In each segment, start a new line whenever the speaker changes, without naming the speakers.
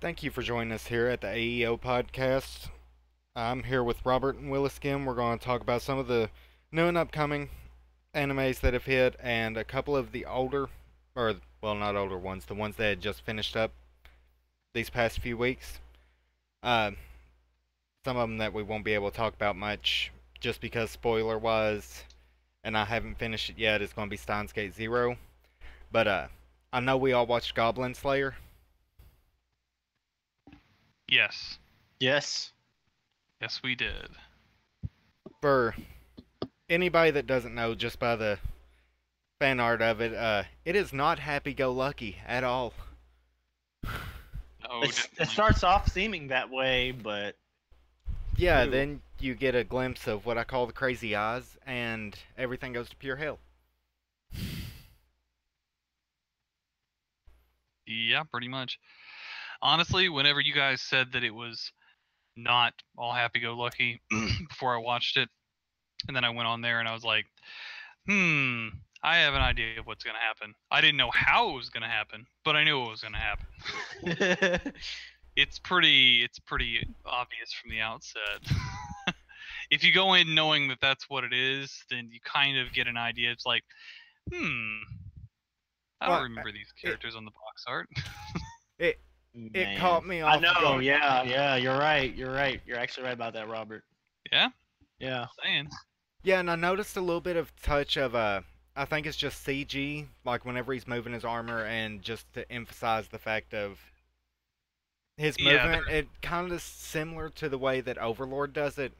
Thank you for joining us here at the AEO Podcast. I'm here with Robert and Willis again. We're going to talk about some of the new and upcoming animes that have hit and a couple of the older, or, well, not older ones, the ones that had just finished up these past few weeks. Uh, some of them that we won't be able to talk about much just because spoiler wise, and I haven't finished it yet, is going to be Steins Gate Zero. But I know we all watched Goblin Slayer.
Yes.
Yes.
Yes, we did.
For anybody that doesn't know, just by the fan art of it, it is not happy-go-lucky at all.
No,
It starts off seeming that way, but
Yeah,
Ooh.
then you get a glimpse of what I call the crazy eyes, and everything goes to pure hell.
Yeah, pretty much. Honestly, whenever you guys said that it was not all happy-go-lucky before I watched it, and then I went on there and I was like, I have an idea of what's going to happen. I didn't know how it was going to happen, but I knew it was going to happen. It's pretty obvious from the outset. If you go in knowing that that's what it is, then you kind of get an idea. It's like, I don't
Well,
remember these characters on the box art.
It
Man.
caught me off
I know.
guard.
Yeah. You're right. You're actually right about that, Robert.
Yeah?
Yeah.
Saying.
Yeah, and I noticed a little bit of touch of I think it's just CG, like whenever he's moving his armor, and just to emphasize the fact of his
Yeah,
movement, it kind of similar to the way that Overlord does it.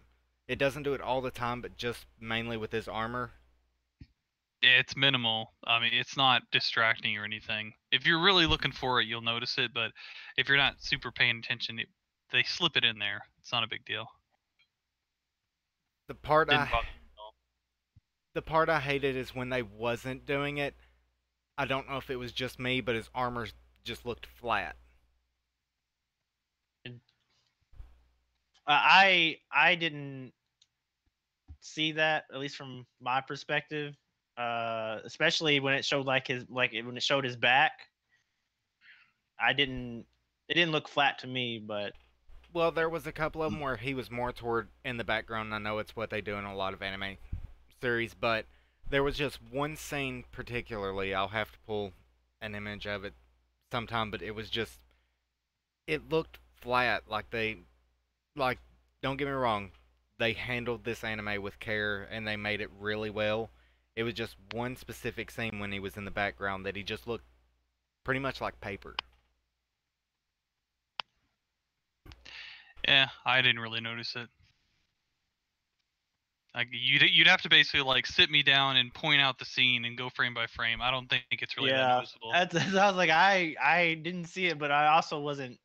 It doesn't do it all the time, but just mainly with his armor.
It's minimal. I mean, it's not distracting or anything. If you're really looking for it, you'll notice it, but if you're not super paying attention, they slip it in there. It's not a big deal.
The part
Didn't bother me at all.
the part I hated is when they wasn't doing it. I don't know if it was just me, but his armor just looked flat.
I didn't see that, at least from my perspective. Especially when it showed when it showed his back. It didn't look flat to me, but
Well, there was a couple of them where he was more toward in the background. I know it's what they do in a lot of anime series, but there was just one scene particularly. I'll have to pull an image of it sometime, but it was just it looked flat. Like don't get me wrong, they handled this anime with care and they made it really well. It was just one specific scene when he was in the background that he just looked pretty much like paper.
Yeah, I didn't really notice it. Like you'd have to basically like sit me down and point out the scene and go frame by frame. I don't think it's really that
yeah.
noticeable.
I was like, I didn't see it, but I also wasn't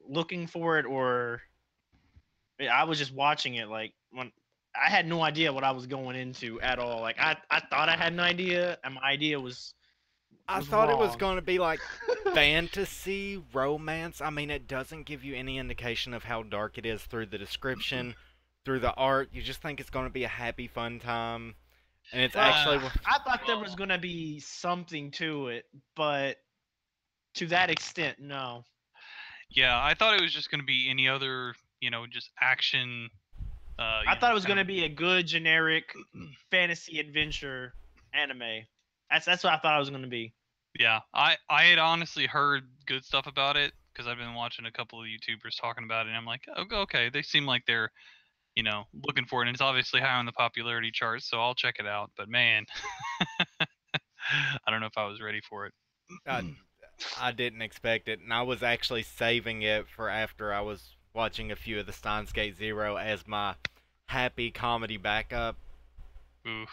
looking for it, or I was just watching it. Like, when I had no idea what I was going into at all. Like, I thought I had an idea, and my idea was
I thought it was
wrong.
going to be like fantasy romance. I mean, it doesn't give you any indication of how dark it is through the description, through the art. You just think it's going to be a happy, fun time, and it's actually.
I thought there was gonna be something to it, but to that extent, no.
Yeah, I thought it was just going to be any other, just action.
I thought it was gonna be a good generic fantasy adventure anime. That's what I thought it was gonna be.
Yeah, I had honestly heard good stuff about it because I've been watching a couple of YouTubers talking about it, and I'm like, oh, okay, they seem like they're, looking for it, and it's obviously high on the popularity charts, so I'll check it out. But man, I don't know if I was ready for it.
I didn't expect it, and I was actually saving it for after I was watching a few of the Steins Gate Zero as my happy comedy backup.
Oof.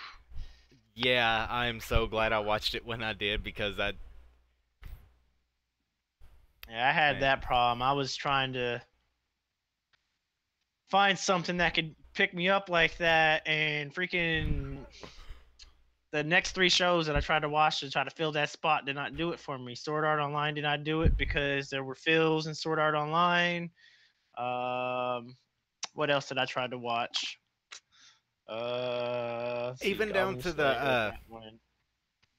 Yeah, I am so glad I watched it when I did because
Yeah, I had
Man.
that problem. I was trying to find something that could pick me up like that, and freaking the next three shows that I tried to watch to try to fill that spot did not do it for me. Sword Art Online did not do it because there were fills in Sword Art Online. What else did I try to watch?
Even down to the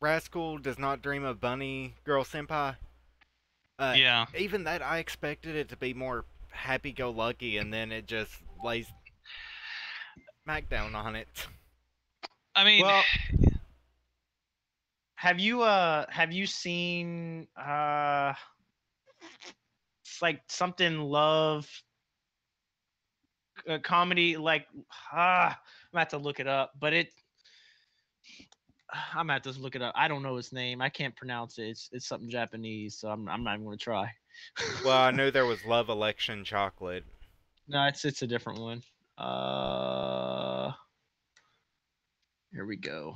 Rascal Does Not Dream of Bunny Girl Senpai.
Yeah.
Even that, I expected it to be more happy-go-lucky, and then it just lays smack down on it.
I mean,
Well, have you seen it's like something love comedy like I'm gonna have to look it up, but I'm gonna have to look it up. I don't know its name. I can't pronounce it. It's something Japanese, so I'm not even gonna try.
Well, I knew there was Love Election Chocolate.
No, it's a different one. Here we go.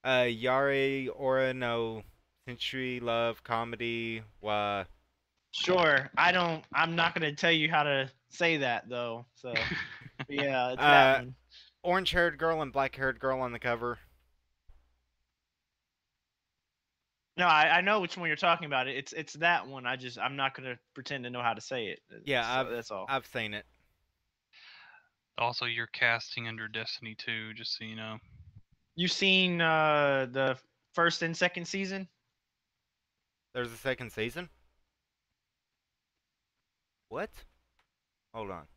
Yari Ora no Century Love Comedy wa.
Sure. I'm not gonna tell you how to say that though. So but yeah, it's that
Uh,
one.
Orange-haired girl and black-haired girl on the cover.
No, I know which one you're talking about. It's that one. I'm not gonna pretend to know how to say it.
Yeah,
So that's all.
I've seen it.
also you're casting under Destiny 2, just so you know.
You seen the first and second season?
There's a second season? What? Hold on.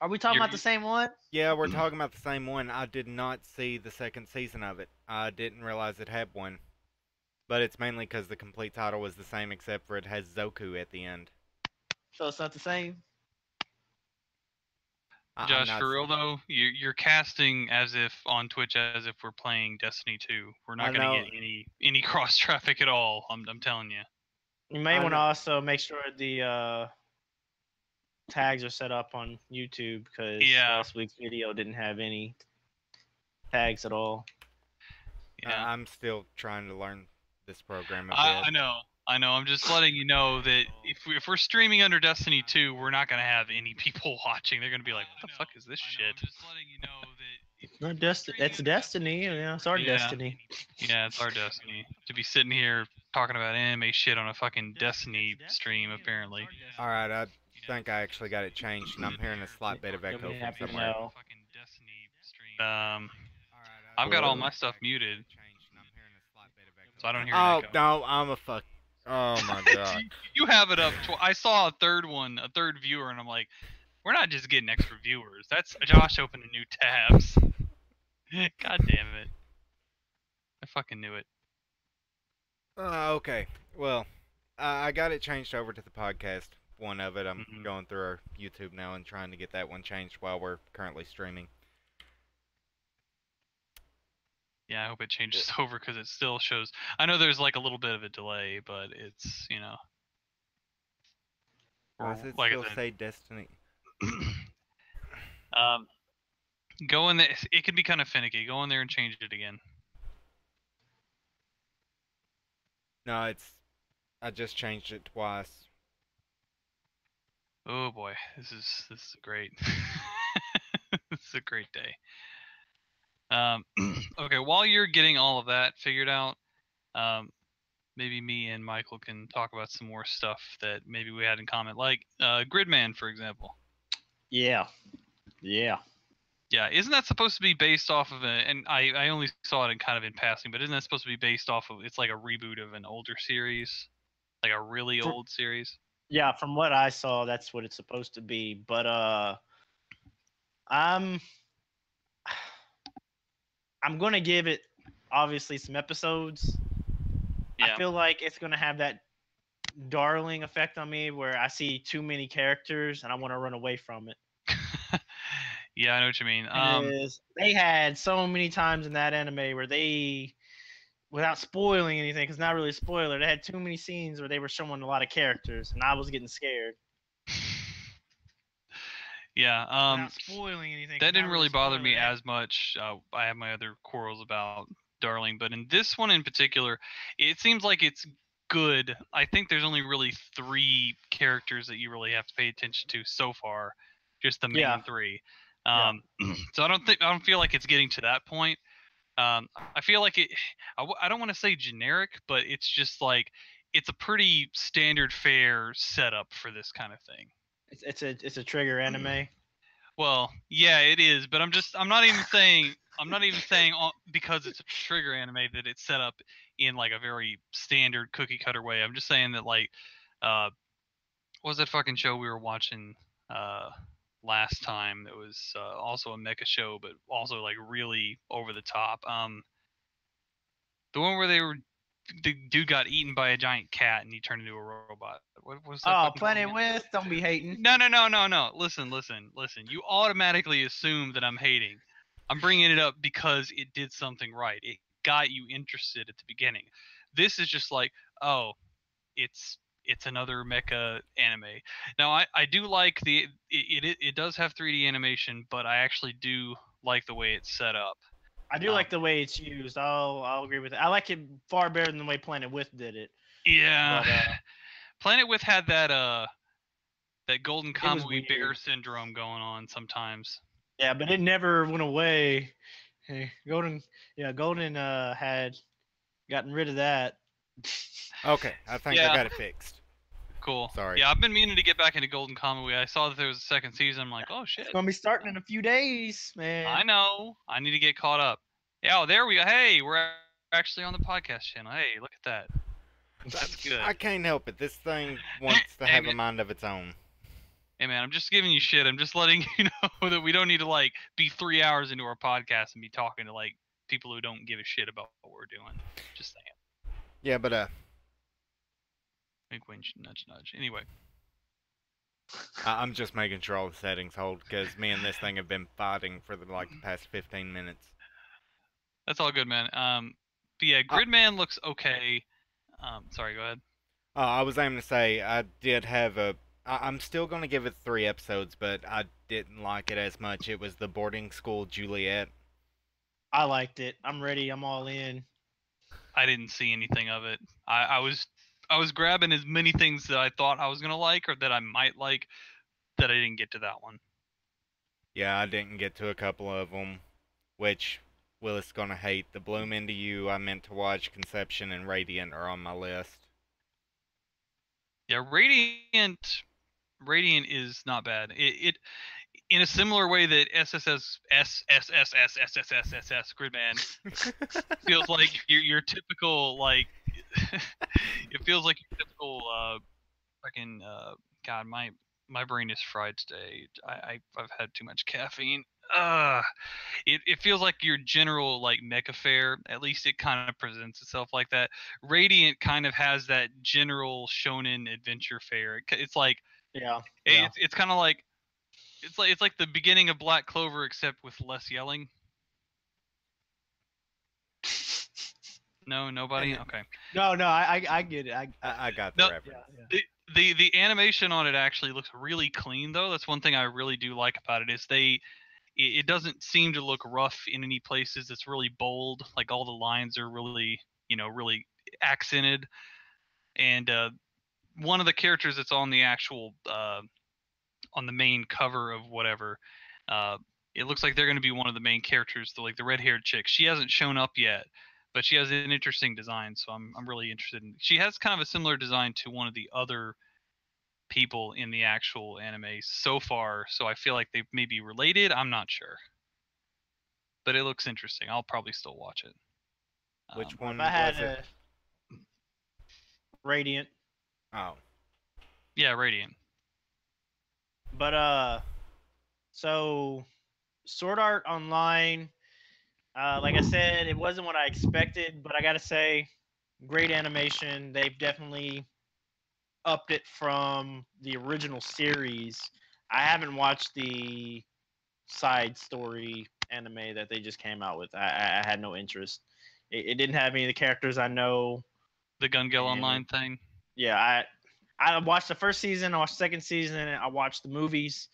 Are we talking
You're-
about the same one?
Yeah, we're talking about the same one. I did not see the second season of it. I didn't realize it had one. But it's mainly because the complete title was the same, except for it has Zoku at the end.
So it's not the same.
I'm
Josh,
not
for real though, you're casting as if on Twitch as if we're playing Destiny 2. We're
I
not gonna
know.
get any cross traffic at all. I'm telling you.
You may
I
want to
know.
also make sure the tags are set up on YouTube because
Yeah.
last week's video didn't have any tags at all.
Yeah.
I'm still trying to learn this program a bit.
I know. I'm just letting you know that if we're streaming under Destiny 2, we're not gonna have any people watching. They're gonna be like, "What the fuck is this shit?"
It's Destiny. Yeah, it's our
Yeah.
Destiny.
Yeah, it's our Destiny to be sitting here talking about anime shit on a fucking Destiny stream, apparently.
Alright, I think I actually got it changed, and I'm hearing a slight bit of
You'll
echo
be
from
happy to
somewhere.
know.
I've got all my stuff muted, so I don't hear an
Oh,
echo.
no, I'm a fuck. Oh my god.
You have it up. I saw a third viewer, and I'm like, we're not just getting extra viewers. That's Josh opening new tabs. God damn it. I fucking knew it.
Okay, well, I got it changed over to the podcast. One of it, I'm going through our YouTube now and trying to get that one changed while we're currently streaming.
Yeah, I hope it changes over because it still shows. I know there's like a little bit of a delay, but it's, you know.
Why does it
like I
still
said,
say Destiny?
go in there. It can be kind of finicky. Go in there and change it again.
No, I just changed it twice.
Oh boy, this is great. This is a great day. Okay, while you're getting all of that figured out, maybe me and Michael can talk about some more stuff that maybe we had in common, like Gridman, for example.
Yeah.
Yeah, isn't that supposed to be based off of and I only saw it in passing, but isn't that supposed to be based off of, it's like a reboot of an older series? Like a really old series?
Yeah, from what I saw, that's what it's supposed to be. But I'm gonna give it obviously some episodes.
Yeah.
I feel like it's gonna have that darling effect on me where I see too many characters and I want to run away from it.
Yeah, I know what you mean.
Because they had so many times in that anime where they, without spoiling anything, because not really a spoiler, they had too many scenes where they were showing a lot of characters, and I was getting scared.
Yeah,
Without spoiling anything,
that didn't really bother me as much. I have my other quarrels about Darling, but in this one in particular, it seems like it's good. I think there's only really 3 characters that you really have to pay attention to so far, just the main 3. So I don't feel like it's getting to that point. I feel like I don't want to say generic, but it's just like it's a pretty standard fare setup for this kind of thing.
It's a trigger anime.
Well, yeah, it is, but I'm not even saying because it's a trigger anime that it's set up in like a very standard cookie cutter way. I'm just saying that like, what was that fucking show we were watching last time? It was also a mecha show, but also like really over the top. The one where the dude got eaten by a giant cat and he turned into a robot. What was that?
Oh,
fucking
Planet
called?
With, don't be hating.
No. Listen. You automatically assume that I'm hating. I'm bringing it up because it did something right. It got you interested at the beginning. This is just like, oh, it's another mecha anime. Now I do like it does have 3D animation, but I actually do like the way it's set up.
I do like the way it's used. I'll agree with it. I like it far better than the way Planet With did it.
Yeah.
But
Planet With had that golden
it was
Kamui bear
weird.
syndrome going on sometimes.
Yeah, but it never went away. Hey, Golden had gotten rid of that.
Okay, I think
Yeah.
I got it fixed.
Cool.
Sorry.
Yeah, I've been meaning to get back into Golden Kamui. I saw that there was a second season. I'm like, oh shit.
It's gonna be starting in a few days, man.
I know. I need to get caught up. Yeah, oh, there we go. Hey, we're actually on the podcast channel. Hey, look at that. That's good.
I can't help it. This thing wants to have a
man.
mind of its own.
Hey man, I'm just giving you shit. I'm just letting you know that we don't need to like be 3 hours into our podcast and be talking to like people who don't give a shit about what we're doing. Just saying.
Yeah, but
Wink, wink, nudge, nudge. Anyway.
I'm just making sure all the settings hold because me and this thing have been fighting for the past 15 minutes.
That's all good, man. But yeah, Gridman looks okay. Sorry, go ahead.
I was aiming to say I did have I'm still gonna give it 3 episodes, but I didn't like it as much. It was the boarding school Juliet.
I liked it. I'm ready. I'm all in.
I didn't see anything of it. I was grabbing as many things that I thought I was gonna like or that I might like that I didn't get to that one.
Yeah, I didn't get to a couple of them, which Willis gonna hate. The Bloom Into You I meant to watch, Conception, and Radiant are on my list.
Yeah, Radiant is not bad. It in a similar way that SSS Gridman feels like your typical like it feels like your typical fucking God, my brain is fried today. I've had too much caffeine. It feels like your general like mecha fare. At least it kind of presents itself like that. Radiant kind of has that general shonen adventure fare. It's like
Yeah.
it's kind of like it's like the beginning of Black Clover except with less yelling. No, nobody. Okay.
No, I get it.
I got the reference.
Yeah.
The animation on it actually looks really clean though. That's one thing I really do like about it is it doesn't seem to look rough in any places. It's really bold. Like all the lines are really, really accented. And one of the characters that's on the actual on the main cover of whatever, it looks like they're going to be one of the main characters, the red-haired chick. She hasn't shown up yet, but she has an interesting design, so I'm really interested in. She has kind of a similar design to one of the other people in the actual anime so far, so I feel like they may be related. I'm not sure, but it looks interesting. I'll probably still watch it.
Which one
If I had
was it?
Radiant.
Oh.
Yeah, Radiant.
But so Sword Art Online, like I said, it wasn't what I expected, but I gotta say, great animation. They've definitely upped it from the original series. I haven't watched the side story anime that they just came out with. I had no interest. It didn't have any of the characters I know.
The Gun Gale Online thing.
Yeah, I watched the first season, I watched the second season, I watched the movies.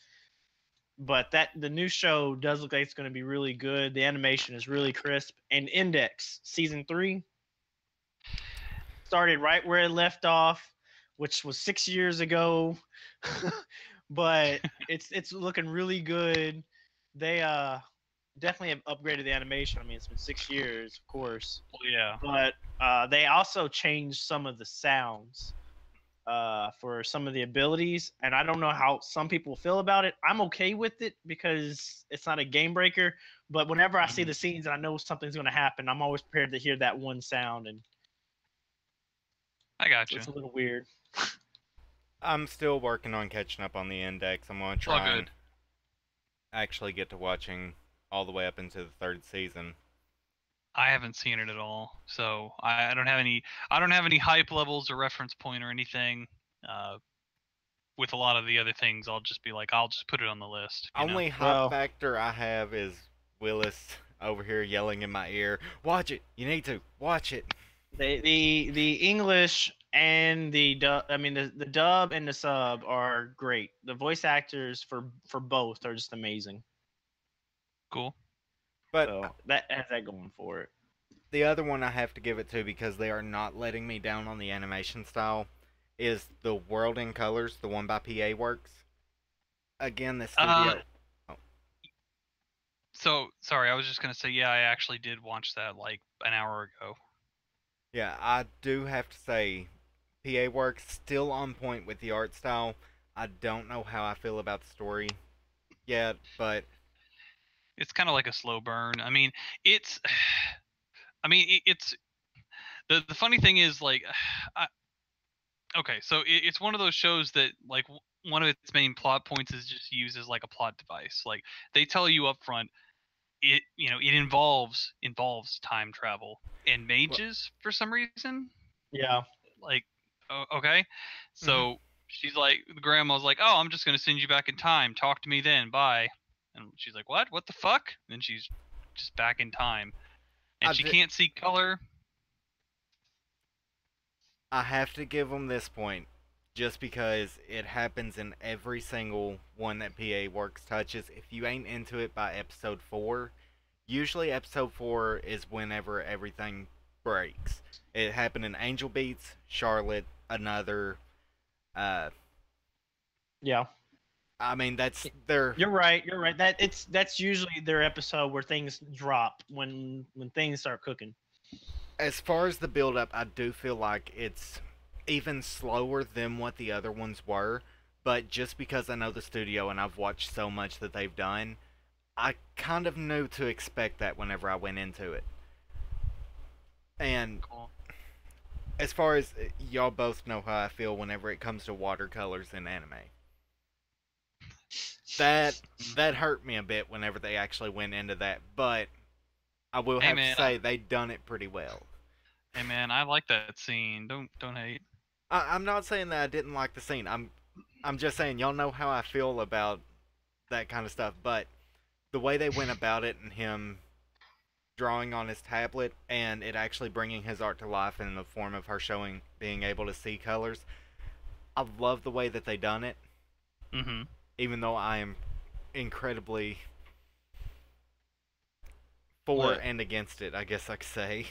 But the new show does look like it's going to be really good. The animation is really crisp. And Index season 3 started right where it left off, which was 6 years ago. But it's looking really good. They definitely have upgraded the animation. I mean, it's been 6 years, of course.
Well, yeah.
But they also changed some of the sounds for some of the abilities, and I don't know how some people feel about it. I'm okay with it because it's not a game breaker, but whenever I see the scenes and I know something's going to happen, I'm always prepared to hear that one sound, and
I got
So
you.
it's a little weird.
I'm still working on catching up on the index. I'm gonna
It's all
try
good.
and actually get to watching all the way up into the third season.
I haven't seen it at all, so I don't have any. I don't have any hype levels or reference point or anything. With a lot of the other things, I'll just be like, I'll just put it on the list. You know?
Only hype
Well-
factor I have is Willis over here yelling in my ear, "Watch it! You need to watch it."
The English and the dub, I mean the dub and the sub are great. The voice actors for both are just amazing.
Cool.
But
So that has that going for it.
the other one I have to give it to because they are not letting me down on the animation style is The World in Colors, the one by PA Works. Again, the studio.
So sorry, I was just gonna say, yeah, I actually did watch that like an hour ago.
Yeah, I do have to say, PA Works still on point with the art style. I don't know how I feel about the story yet, but
It's kind of like a slow burn. I mean, it's. I mean, it's the funny thing is like, I, okay, so it's one of those shows that like one of its main plot points is just used as like a plot device. Like they tell you up front, it it involves time travel and mages for some reason.
Yeah.
Like, okay, so she's like, the grandma's like, oh, I'm just gonna send you back in time. Talk to me then. Bye. And she's like, what? What the fuck? And she's just back in time, and she can't see color.
I have to give them this point just because it happens in every single one that PA Works touches. If you ain't into it by episode 4, usually episode 4 is whenever everything breaks. It happened in Angel Beats, Charlotte, another.
Yeah.
I mean, that's their.
You're right. You're right. That's usually their episode where things drop when things start cooking.
As far as the build up, I do feel like it's even slower than what the other ones were. But just because I know the studio and I've watched so much that they've done, I kind of knew to expect that whenever I went into it. And
Cool.
as far as y'all both know how I feel whenever it comes to watercolors in anime. That hurt me a bit whenever they actually went into that, but I will have to say they done it pretty well.
Hey man, I like that scene. Don't hate.
I'm not saying that I didn't like the scene. I'm just saying y'all know how I feel about that kind of stuff, but the way they went about it and him drawing on his tablet and it actually bringing his art to life in the form of her being able to see colors, I love the way that they done it.
Mm-hmm.
Even though I am incredibly for and against it, I guess I could say.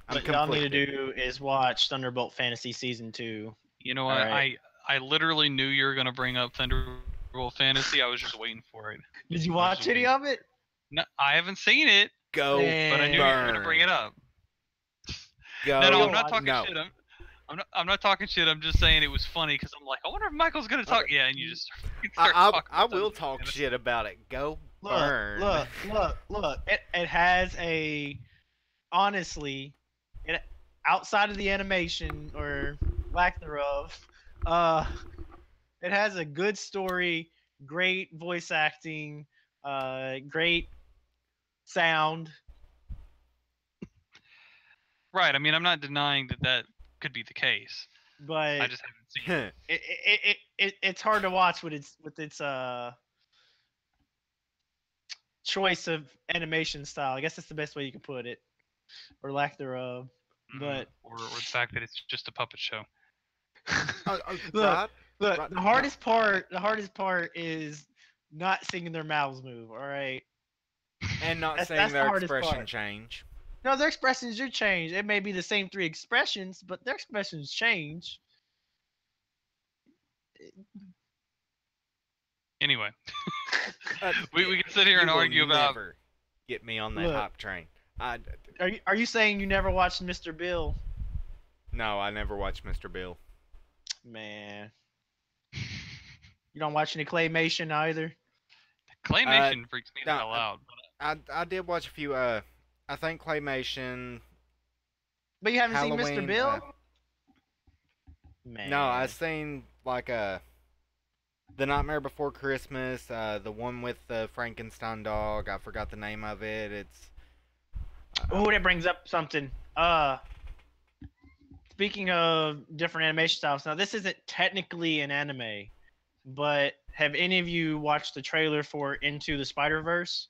What y'all need to do is watch Thunderbolt Fantasy Season 2.
You know what?
Right.
I literally knew you were gonna bring up Thunderbolt Fantasy. I was just waiting for it.
Did you watch any of it?
No, I haven't seen it,
Go
but I knew you were gonna bring it up.
Go
No, I'm not talking
no.
shit. I'm not talking shit. I'm just saying it was funny because I'm like, I wonder if Michael's gonna talk. Yeah, and you just start talking.
I will talk shit about it. Go burn.
Look. It has honestly, outside of the animation or lack thereof, it has a good story, great voice acting, great sound.
Right. I mean, I'm not denying that could be the case.
But
I just haven't seen it.
it's hard to watch with its choice of animation style. I guess that's the best way you can put it, or lack thereof. But
or the fact that it's just a puppet show.
look, the hardest part is not seeing their mouths move. All right,
and not seeing
that's the
their
hardest
expression
part.
change.
No, their expressions do change. It may be the same 3 expressions, but their expressions change.
Anyway, we can sit here and argue about.
Never get me on that hype train.
Are you saying you never watched Mr. Bill?
No, I never watched Mr. Bill.
Man, you don't watch any claymation either.
Claymation freaks me the hell out.
I did watch a few. I think claymation.
But you haven't
Halloween,
seen Mr. Bill? Man.
No, I seen like The Nightmare Before Christmas, the one with the Frankenstein dog. I forgot the name of it. It's
Oh, that brings up something. Speaking of different animation styles, now this isn't technically an anime, but have any of you watched the trailer for Into the Spider-Verse?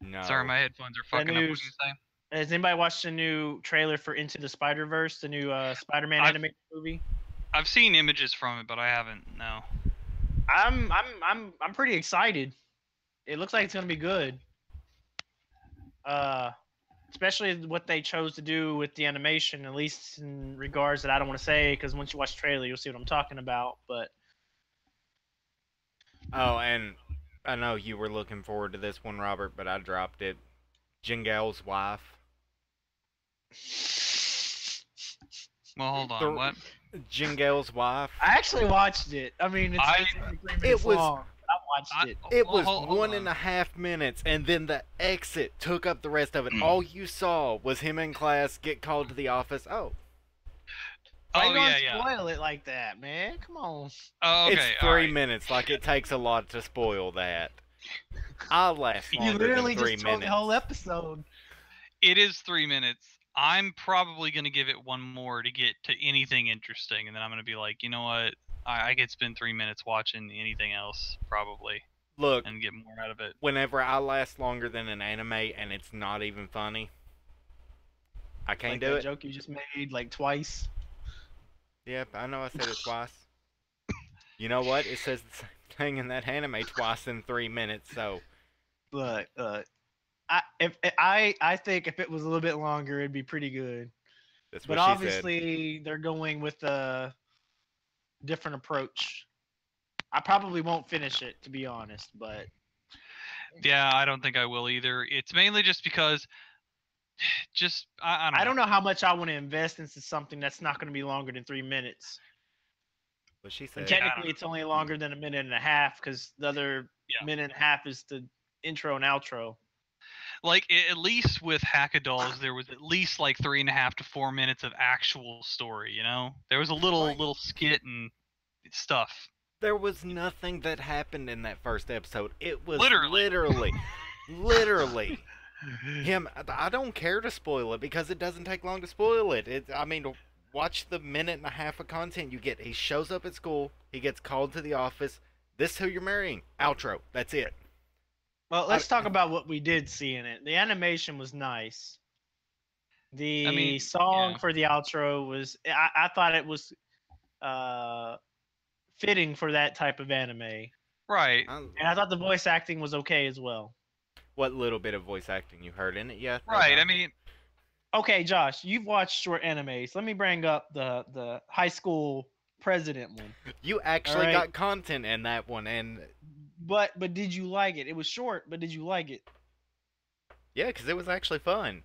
no.
Sorry, my headphones are
The
fucking up.
new
What do you say?
Has anybody watched the new trailer for Into the Spider-Verse, the new Spider-Man
I've
animated movie?
I've seen images from it, but I haven't. No.
I'm pretty excited. It looks like it's gonna be good. Uh, Especially what they chose to do with the animation, at least in regards that I don't want to say, because once you watch the trailer, you'll see what I'm talking about. But
Oh, and I know you were looking forward to this one, Robert, but I dropped it. Jingal's wife.
Well, hold on.
The-
What?
Jingal's wife.
I actually watched it. I mean, it's
I-
only 3 minutes
It was-
long. I watched it.
It
Well,
was
hold
one
on.
and a half minutes, and then the exit took up the rest of it. All you saw was him in class get called to the office. Oh,
Why
Oh
you gonna
yeah, yeah.
spoil it like that, man? Come on.
Oh, okay.
it's
all
3
right.
minutes. Like, it takes a lot to spoil that. I'll last
You
You
longer
literally
than 3
just told
minutes.
the whole episode.
It is 3 minutes. I'm probably gonna give it one more to get to anything interesting, and then I'm gonna be like, you know what? I could spend 3 minutes watching anything else probably
Look,
and get more out of it.
whenever I last longer than an anime and it's not even funny, I can't
Like
do
that
it.
joke you just made like twice.
Yep, I know I said it twice. You know what? It says the same thing in that anime twice in 3 minutes, so
But I think if it was a little bit longer, it'd be pretty good.
that's
But
what she said.
obviously, they're going with a different approach. I probably won't finish it, to be honest. But
Yeah, I don't think I will either. It's mainly just because, I
I
don't
don't
know.
know how much I want to invest into something that's not going to be longer than 3 minutes.
What she
And
said.
technically, it's only longer than a minute and a half because the other
Yeah.
minute and a half is the intro and outro.
Like at least with Hackadolls, there was at least like 3.5 to 4 minutes of actual story. You know, there was a little skit and stuff.
There was nothing that happened in that first episode. It was
Literally.
literally him. I don't care to spoil it because it doesn't take long to spoil it. I mean, watch the minute and a half of content you get. He shows up at school. He gets called to the office. This is who you're marrying. Outro. That's it.
Well, let's talk about what we did see in it. The animation was nice. The song
yeah.
for the outro was I thought it was fitting for that type of anime.
Right.
And I thought the voice acting was okay as well.
What little bit of voice acting you heard in it? Yeah.
Right. I mean,
Okay, Josh, you've watched short animes. Let me bring up the high school president one.
you actually
Alright.
got content in that one, and
But did you like it? It was short, but did you like it?
yeah, because it was actually fun.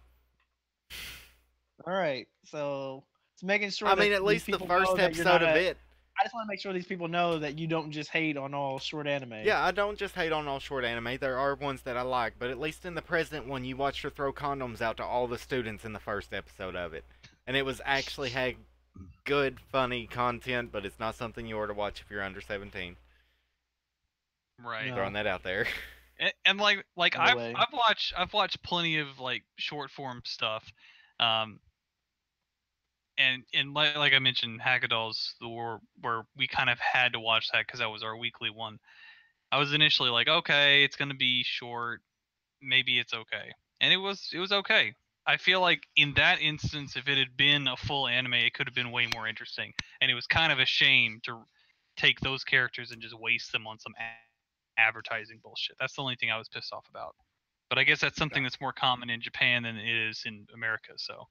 All right, so it's making sure.
I
that
mean, at
these
least the
people know
first
that you're
episode
not
of
a-
it.
I just want to make sure these people know that you don't just hate on all short anime.
Yeah, I don't just hate on all short anime. There are ones that I like, but at least in the present one, you watched her throw condoms out to all the students in the first episode of it, and it was actually had good, funny content. But it's not something you ought to watch if you're under 17.
right.
No.
Throwing that out there.
And like
No
I've
way.
I've watched plenty of like short form stuff, and like I mentioned, Hackadolls, where we kind of had to watch that because that was our weekly one. I was initially like, okay, it's gonna be short, maybe it's okay, and it was okay. I feel like in that instance, if it had been a full anime, it could have been way more interesting, and it was kind of a shame to take those characters and just waste them on some advertising bullshit. That's the only thing I was pissed off about. But I guess that's something that's more common in Japan than it is in America. So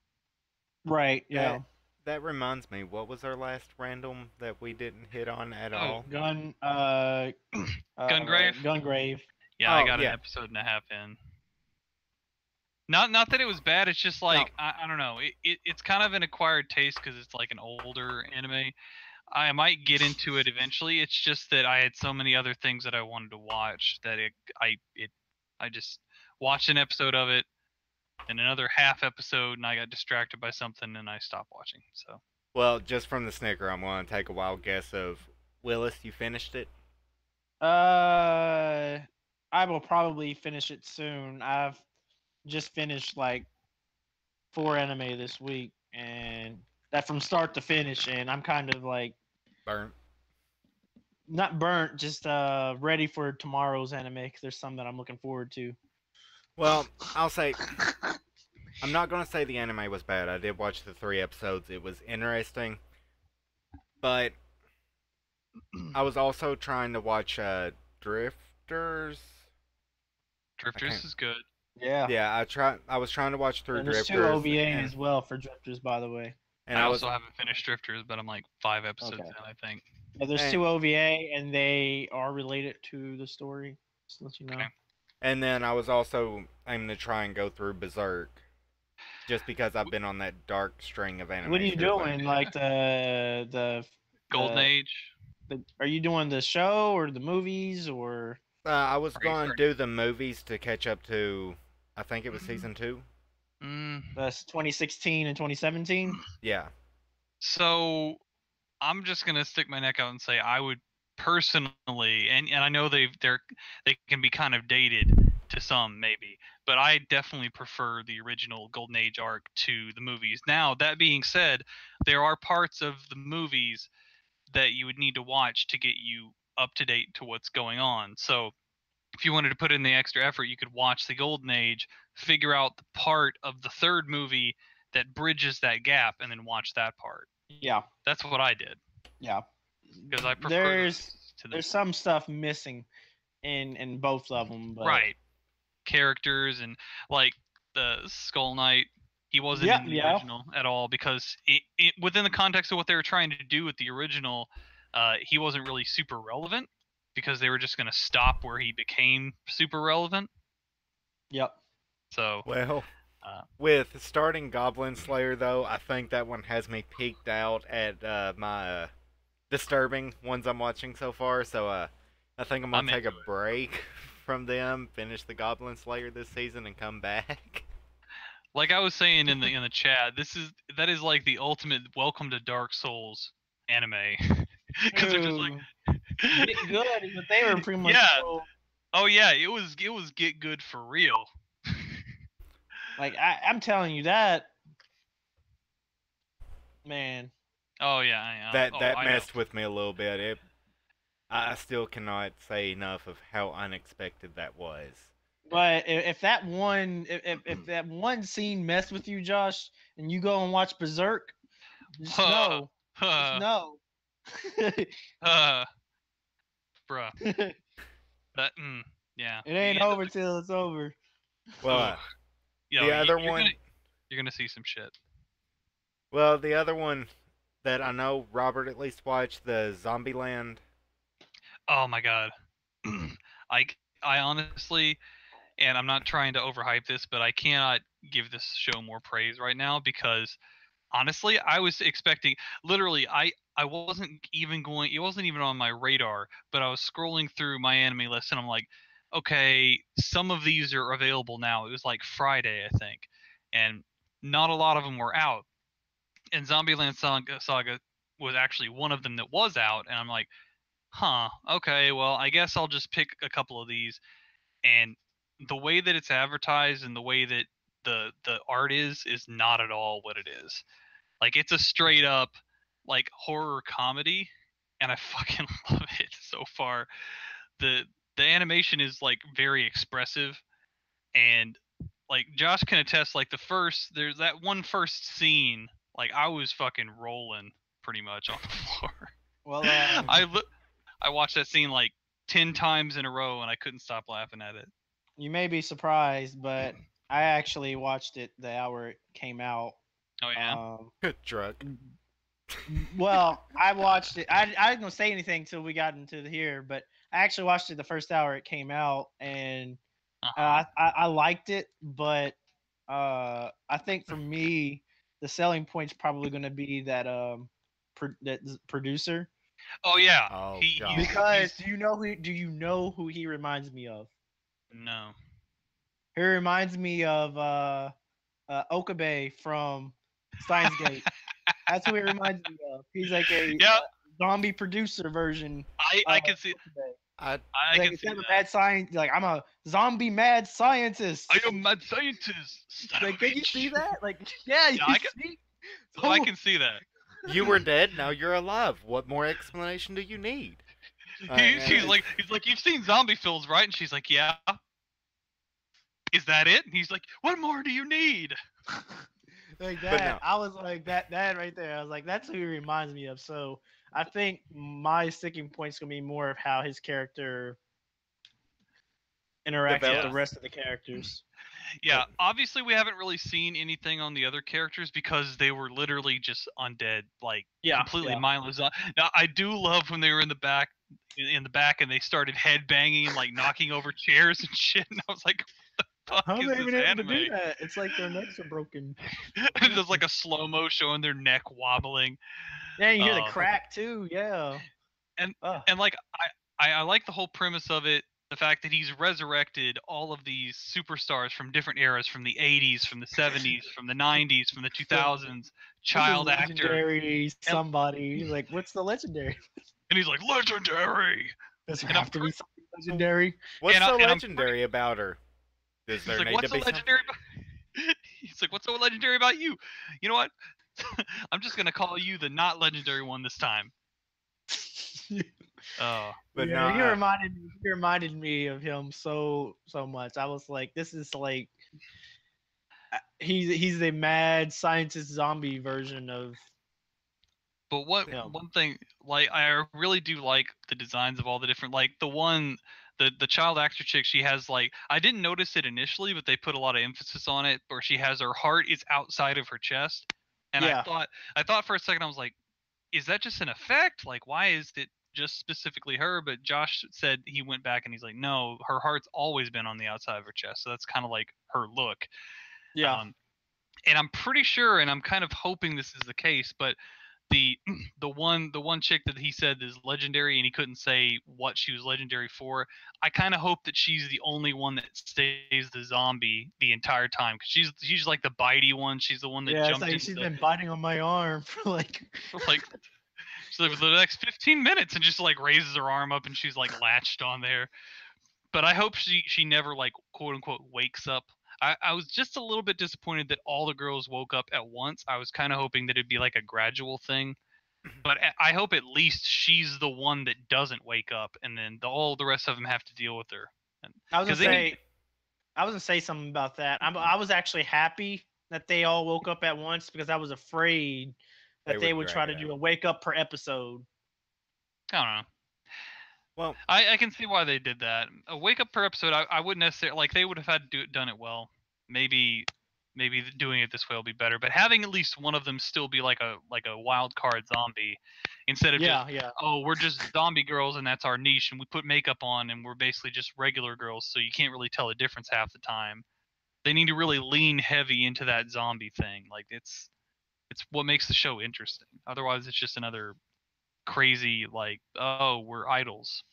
Right. Yeah.
That reminds me, what was our last random that we didn't hit on at all?
Gungrave. Gungrave.
yeah, I
Oh,
got
yeah.
an episode and a half in. Not that it was bad. It's just like I don't know. It's kind of an acquired taste because it's like an older anime. I might get into it eventually. It's just that I had so many other things that I wanted to watch that I just watched an episode of it, and another half episode, and I got distracted by something, and I stopped watching. So
Well, just from the snicker, I'm going to take a wild guess of Willis. You finished it?
I will probably finish it soon. I've just finished like 4 anime this week, and that from start to finish, and I'm kind of like
Burnt.
not burnt, just ready for tomorrow's anime because there's some that I'm looking forward to.
Well, I'll say I'm not going to say the anime was bad. I did watch the 3 episodes. It was interesting, but I was also trying to watch Drifters.
Drifters is good.
Yeah.
Yeah, I was trying to watch through
And there's two
Drifters,
OVA
and
as well for Drifters, by the way.
I
was
also haven't finished Drifters, but I'm like 5 episodes
Okay.
in, I think.
Yeah, there's
And-
two OVA, and they are related to the story. Just to let you know.
Okay.
and then I was also aiming to try and go through Berserk, just because I've been on that dark string of anime.
What are you
through, but-
doing? Like the
Golden Age.
are you doing the show or the movies or?
I was
Are you
going to
starting-
do the movies to catch up to, I think it was season 2.
Mm,
That's 2016 and 2017.
Yeah.
so I'm just gonna stick my neck out and say I would personally, and I know they can be kind of dated to some maybe, but I definitely prefer the original Golden Age arc to the movies. Now that being said, there are parts of the movies that you would need to watch to get you up to date to what's going on. So if you wanted to put in the extra effort, you could watch the Golden Age, figure out the part of the third movie that bridges that gap, and then watch that part.
Yeah,
That's what I did
yeah.
because I prefer
There's
those to the
there's some stuff missing in both of them. But
right characters and like the Skull Knight. He wasn't
Yeah,
in the
yeah.
original at all because it within the context of what they were trying to do with the original, he wasn't really super relevant because they were just going to stop where he became super relevant.
Yep.
Well,
Uh,
with starting Goblin Slayer, though, I think that one has me peaked out at my disturbing ones I'm watching so far. So I think I'm going
I'm
to take a
into it.
break from them, finish the Goblin Slayer this season, and come back.
like I was saying in the chat, that is like the ultimate Welcome to Dark Souls anime because they're just like,
Get good, but they were pretty much
Yeah.
so-
oh yeah, it was get good for real.
like I'm telling you that, man.
Oh yeah,
that
oh,
that
I know.
messed with me a little bit. I still cannot say enough of how unexpected that was.
But if that one if that one scene messed with you, Josh, and you go and watch Berserk, just know, just know.
Bruh. That yeah.
It ain't
Yeah,
over till it's over.
Well,
Ugh. Yo,
the other
you're
one,
you're gonna see some shit.
well, the other one that I know Robert at least watched, the Zombieland.
Oh my god. I I honestly, and I'm not trying to overhype this, but I cannot give this show more praise right now because honestly, I was expecting literally I wasn't even going it wasn't even on my radar, but I was scrolling through my anime list and I'm like, okay, some of these are available now. It was like Friday, I think. And not a lot of them were out. And Zombieland Saga was actually one of them that was out and I'm like, "Huh, okay, well, I guess I'll just pick a couple of these." And the way that it's advertised and the way that the art is not at all what it is. Like it's a straight up like horror comedy, and I fucking love it so far. The animation is like very expressive, and like Josh can attest. Like there's that one first scene. Like I was fucking rolling pretty much on the floor.
Well,
I watched that scene like 10 times in a row, and I couldn't stop laughing at it.
you may be surprised, but I actually watched it the hour it came out.
Oh yeah.
Drug.
Well, I watched it. I didn't gonna say anything until we got into here, but I actually watched it the first hour it came out, and
Uh-huh.
I liked it. But I think for me, the selling point's probably gonna be that producer.
Oh yeah.
Oh,
He-
God.
he's-
Because do you know who he reminds me of?
no.
He reminds me of Okabe from Steins Gate. That's who he reminds me of. He's like a
Yeah,
zombie producer version.
I can see.
I
I
Like
can
instead
see
of a
that.
mad science, like I'm a zombie mad scientist.
I am mad scientist. Son
Like,
of a
can you see
bitch.
that? Like, yeah, you
Yeah, I can.
see.
I can see that.
you were dead, now you're alive. What more explanation do you need?
He's like, you've seen zombie films, right? And she's like, yeah. Is that it? And he's like, what more do you need?
Like
But
that.
no.
I was like that right there. I was like, that's who he reminds me of. So I think my sticking point's gonna be more of how his character interacts with the
Develops.
rest of the characters.
Yeah, obviously we haven't really seen anything on the other characters because they were literally just undead, like
Yeah,
completely
yeah.
mindless. Now I do love when they were in the back, and they started head banging and like knocking over chairs and shit. And I was like, what
How
the
are
fuck
they
is
even
this
able to do
anime?
that? It's like their necks are broken.
And there's like a slow mo showing their neck wobbling.
Yeah, you hear the
Uh,
crack too. Yeah.
And
Oh.
and like I like the whole premise of it. The fact that he's resurrected all of these superstars from different eras, from the 80s, from the 70s, from the 90s, from the 2000s, child
This is
actor.
legendary somebody. He's like, what's the legendary?
And he's like, legendary.
Does there
And I'm
have to be something legendary?
What's
and
so
I'm
legendary about her? Does
He's
there
like,
need
what's
to
so
be something?
legendary about He's like, what's so legendary about you? You know what? I'm just gonna call you the not legendary one this time. Oh.
But
yeah,
no,
he reminded me of him so much. I was like, this is like he's the mad scientist zombie version of
But what
him.
one thing, like, I really do like the designs of all the different, like the child actor chick. She has like, I didn't notice it initially, but they put a lot of emphasis on it. Where she has her heart is outside of her chest, and
Yeah.
I thought for a second I was like, is that just an effect? Like, why is it just specifically her? But Josh said he went back and he's like, no, her heart's always been on the outside of her chest, so that's kind of like her look.
Yeah.
And I'm pretty sure, and I'm kind of hoping this is the case, but the the one chick that he said is legendary and he couldn't say what she was legendary for, I kind of hope that she's the only one that stays the zombie the entire time, because she's like the bitey one. She's the one that
Yeah, it's
jumped
like
into
she's
the,
been biting on my arm for like
for like for the next 15 minutes and just like raises her arm up and she's like latched on there. But I hope she never, like, quote unquote wakes up. I was just a little bit disappointed that all the girls woke up at once. I was kind of hoping that it'd be like a gradual thing. But I hope at least she's the one that doesn't wake up, and then all the rest of them have to deal with her.
I was
'Cause
gonna
they-
say I was gonna say something about that. I was actually happy that they all woke up at once because I was afraid that
They
they
would
would try to
drag it
do a wake up per episode.
I don't know.
well,
I can see why they did that. A wake up per episode, I wouldn't necessarily, like, they would have had to done it well. Maybe doing it this way will be better. But having at least one of them still be like a wild card zombie, instead of
Yeah,
just,
yeah.
oh, we're just zombie girls and that's our niche and we put makeup on and we're basically just regular girls, so you can't really tell the difference half the time. They need to really lean heavy into that zombie thing. Like, it's what makes the show interesting. Otherwise, it's just another crazy, like, oh, we're idols.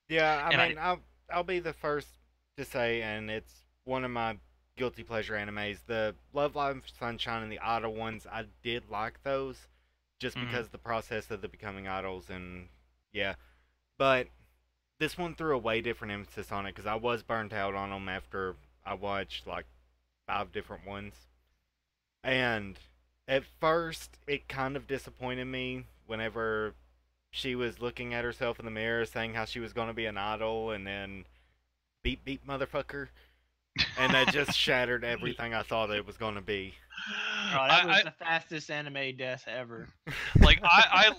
yeah.
And
I mean, I'll be the first to say, and it's one of my guilty pleasure animes. The Love Live Sunshine and the Idol ones, I did like those, just
Mhm.
because of the process of the becoming idols, and yeah. But this one threw a way different emphasis on it because I was burnt out on them after I watched like 5 different ones. And at first, it kind of disappointed me whenever she was looking at herself in the mirror saying how she was going to be an idol, and then beep beep motherfucker. And that just shattered everything I thought it was going to be.
Oh, that was the fastest anime death ever.
Like, I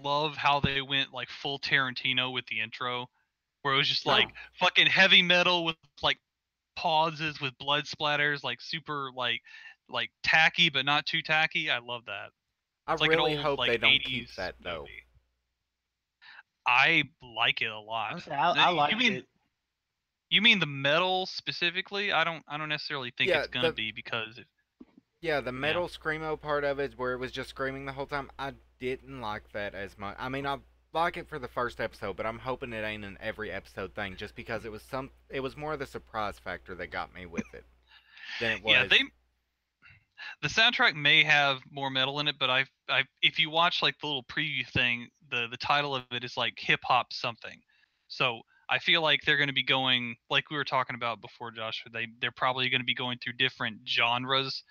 love how they went like full Tarantino with the intro, where it was just like fucking heavy metal with like pauses with blood splatters, like super like tacky but not too tacky. I love that.
I
It's like an
really
old,
hope
like,
they don't
80s
keep that though.
movie. I like it a lot.
Honestly, I liked it.
You mean the metal specifically? I don't necessarily think
Yeah,
it's gonna be, because
Yeah, the metal screamo part of it, where it was just screaming the whole time, I didn't like that as much. I mean, I like it for the first episode, but I'm hoping it ain't an every episode thing, just because it was more the surprise factor that got me with it than it was.
yeah, The soundtrack may have more metal in it, but if you watch like the little preview thing, the title of it is like hip hop something. So I feel like they're going to be going like we were talking about before, Josh. They're probably going to be going through different genres,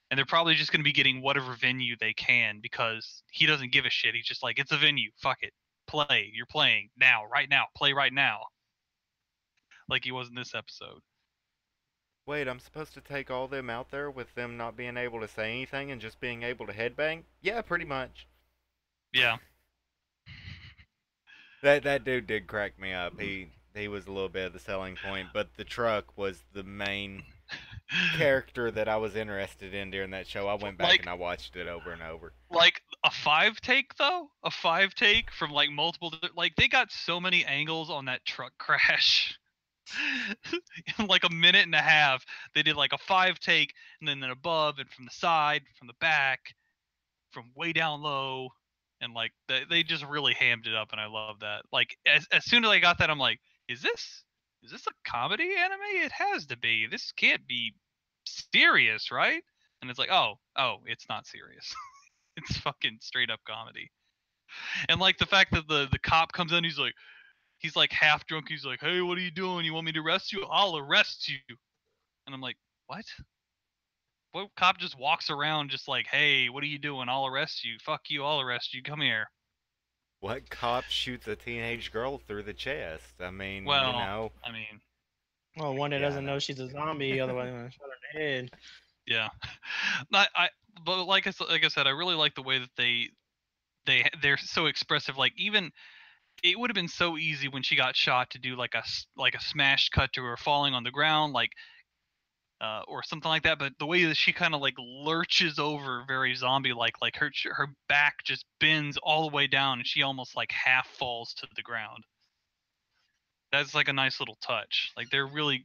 and they're probably just going to be getting whatever venue they can because he doesn't give a shit. He's just like, it's a venue, fuck it, play. You're playing now, right now, play right now, like he was in this episode.
Wait, I'm supposed to take all them out there with them not being able to say anything and just being able to headbang? Yeah, pretty much.
Yeah.
That dude did crack me up. He was a little bit of the selling point, but the truck was the main character that I was interested in during that show. I went back
Like,
and I watched it over and over.
like a 5 take though, a 5 take from like multiple, like they got so many angles on that truck crash. In like a minute and a half, they did like a 5 take, and then above and from the side, from the back, from way down low, and like they just really hammed it up, and I love that. Like as soon as I got that, I'm like, is this a comedy anime? It has to be. This can't be serious, right? And it's like, oh, it's not serious. It's fucking straight up comedy. And like the fact that the cop comes in, he's like half drunk. He's like, hey, what are you doing? You want me to arrest you? I'll arrest you. And I'm like, what? What cop just walks around just like, hey, what are you doing? I'll arrest you. Fuck you. I'll arrest you. Come here.
What cop shoots a teenage girl through the chest? I mean,
Well,
you know.
I mean,
Well, one that
Yeah,
doesn't know she's a zombie, otherwise I'm gonna shot her in the head.
yeah. But like I said, I really like the way that they're so expressive. Like even it would have been so easy when she got shot to do like a smash cut to her falling on the ground, like or something like that. But the way that she kind of like lurches over, very zombie like her back just bends all the way down, and she almost like half falls to the ground. That's like a nice little touch. Like they're really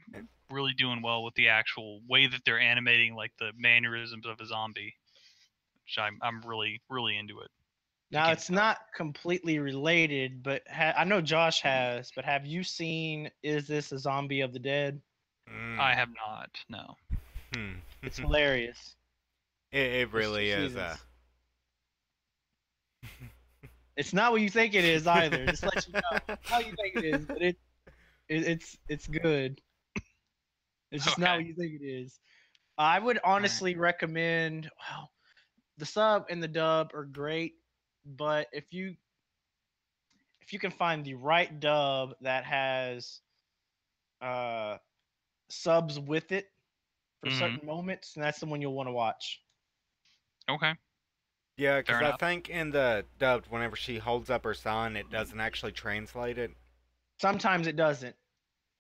doing well with the actual way that they're animating like the mannerisms of a zombie, which I'm really into it.
Now it's not completely related, but I know Josh has. But have you seen Is This a Zombie of the Dead?
I have not. No.
It's hilarious.
It really is.
It's not what you think it is either. Just let you know. It's not what you think it is, but it's good. It's just not what you think it is. I would honestly recommend. Wow, the sub and the dub are great, but if you can find the right dub that has subs with it for certain moments, and that's the one you'll want to watch.
Okay.
Yeah, because I think in the dubbed, whenever she holds up her sign, it doesn't actually translate it.
Sometimes it doesn't.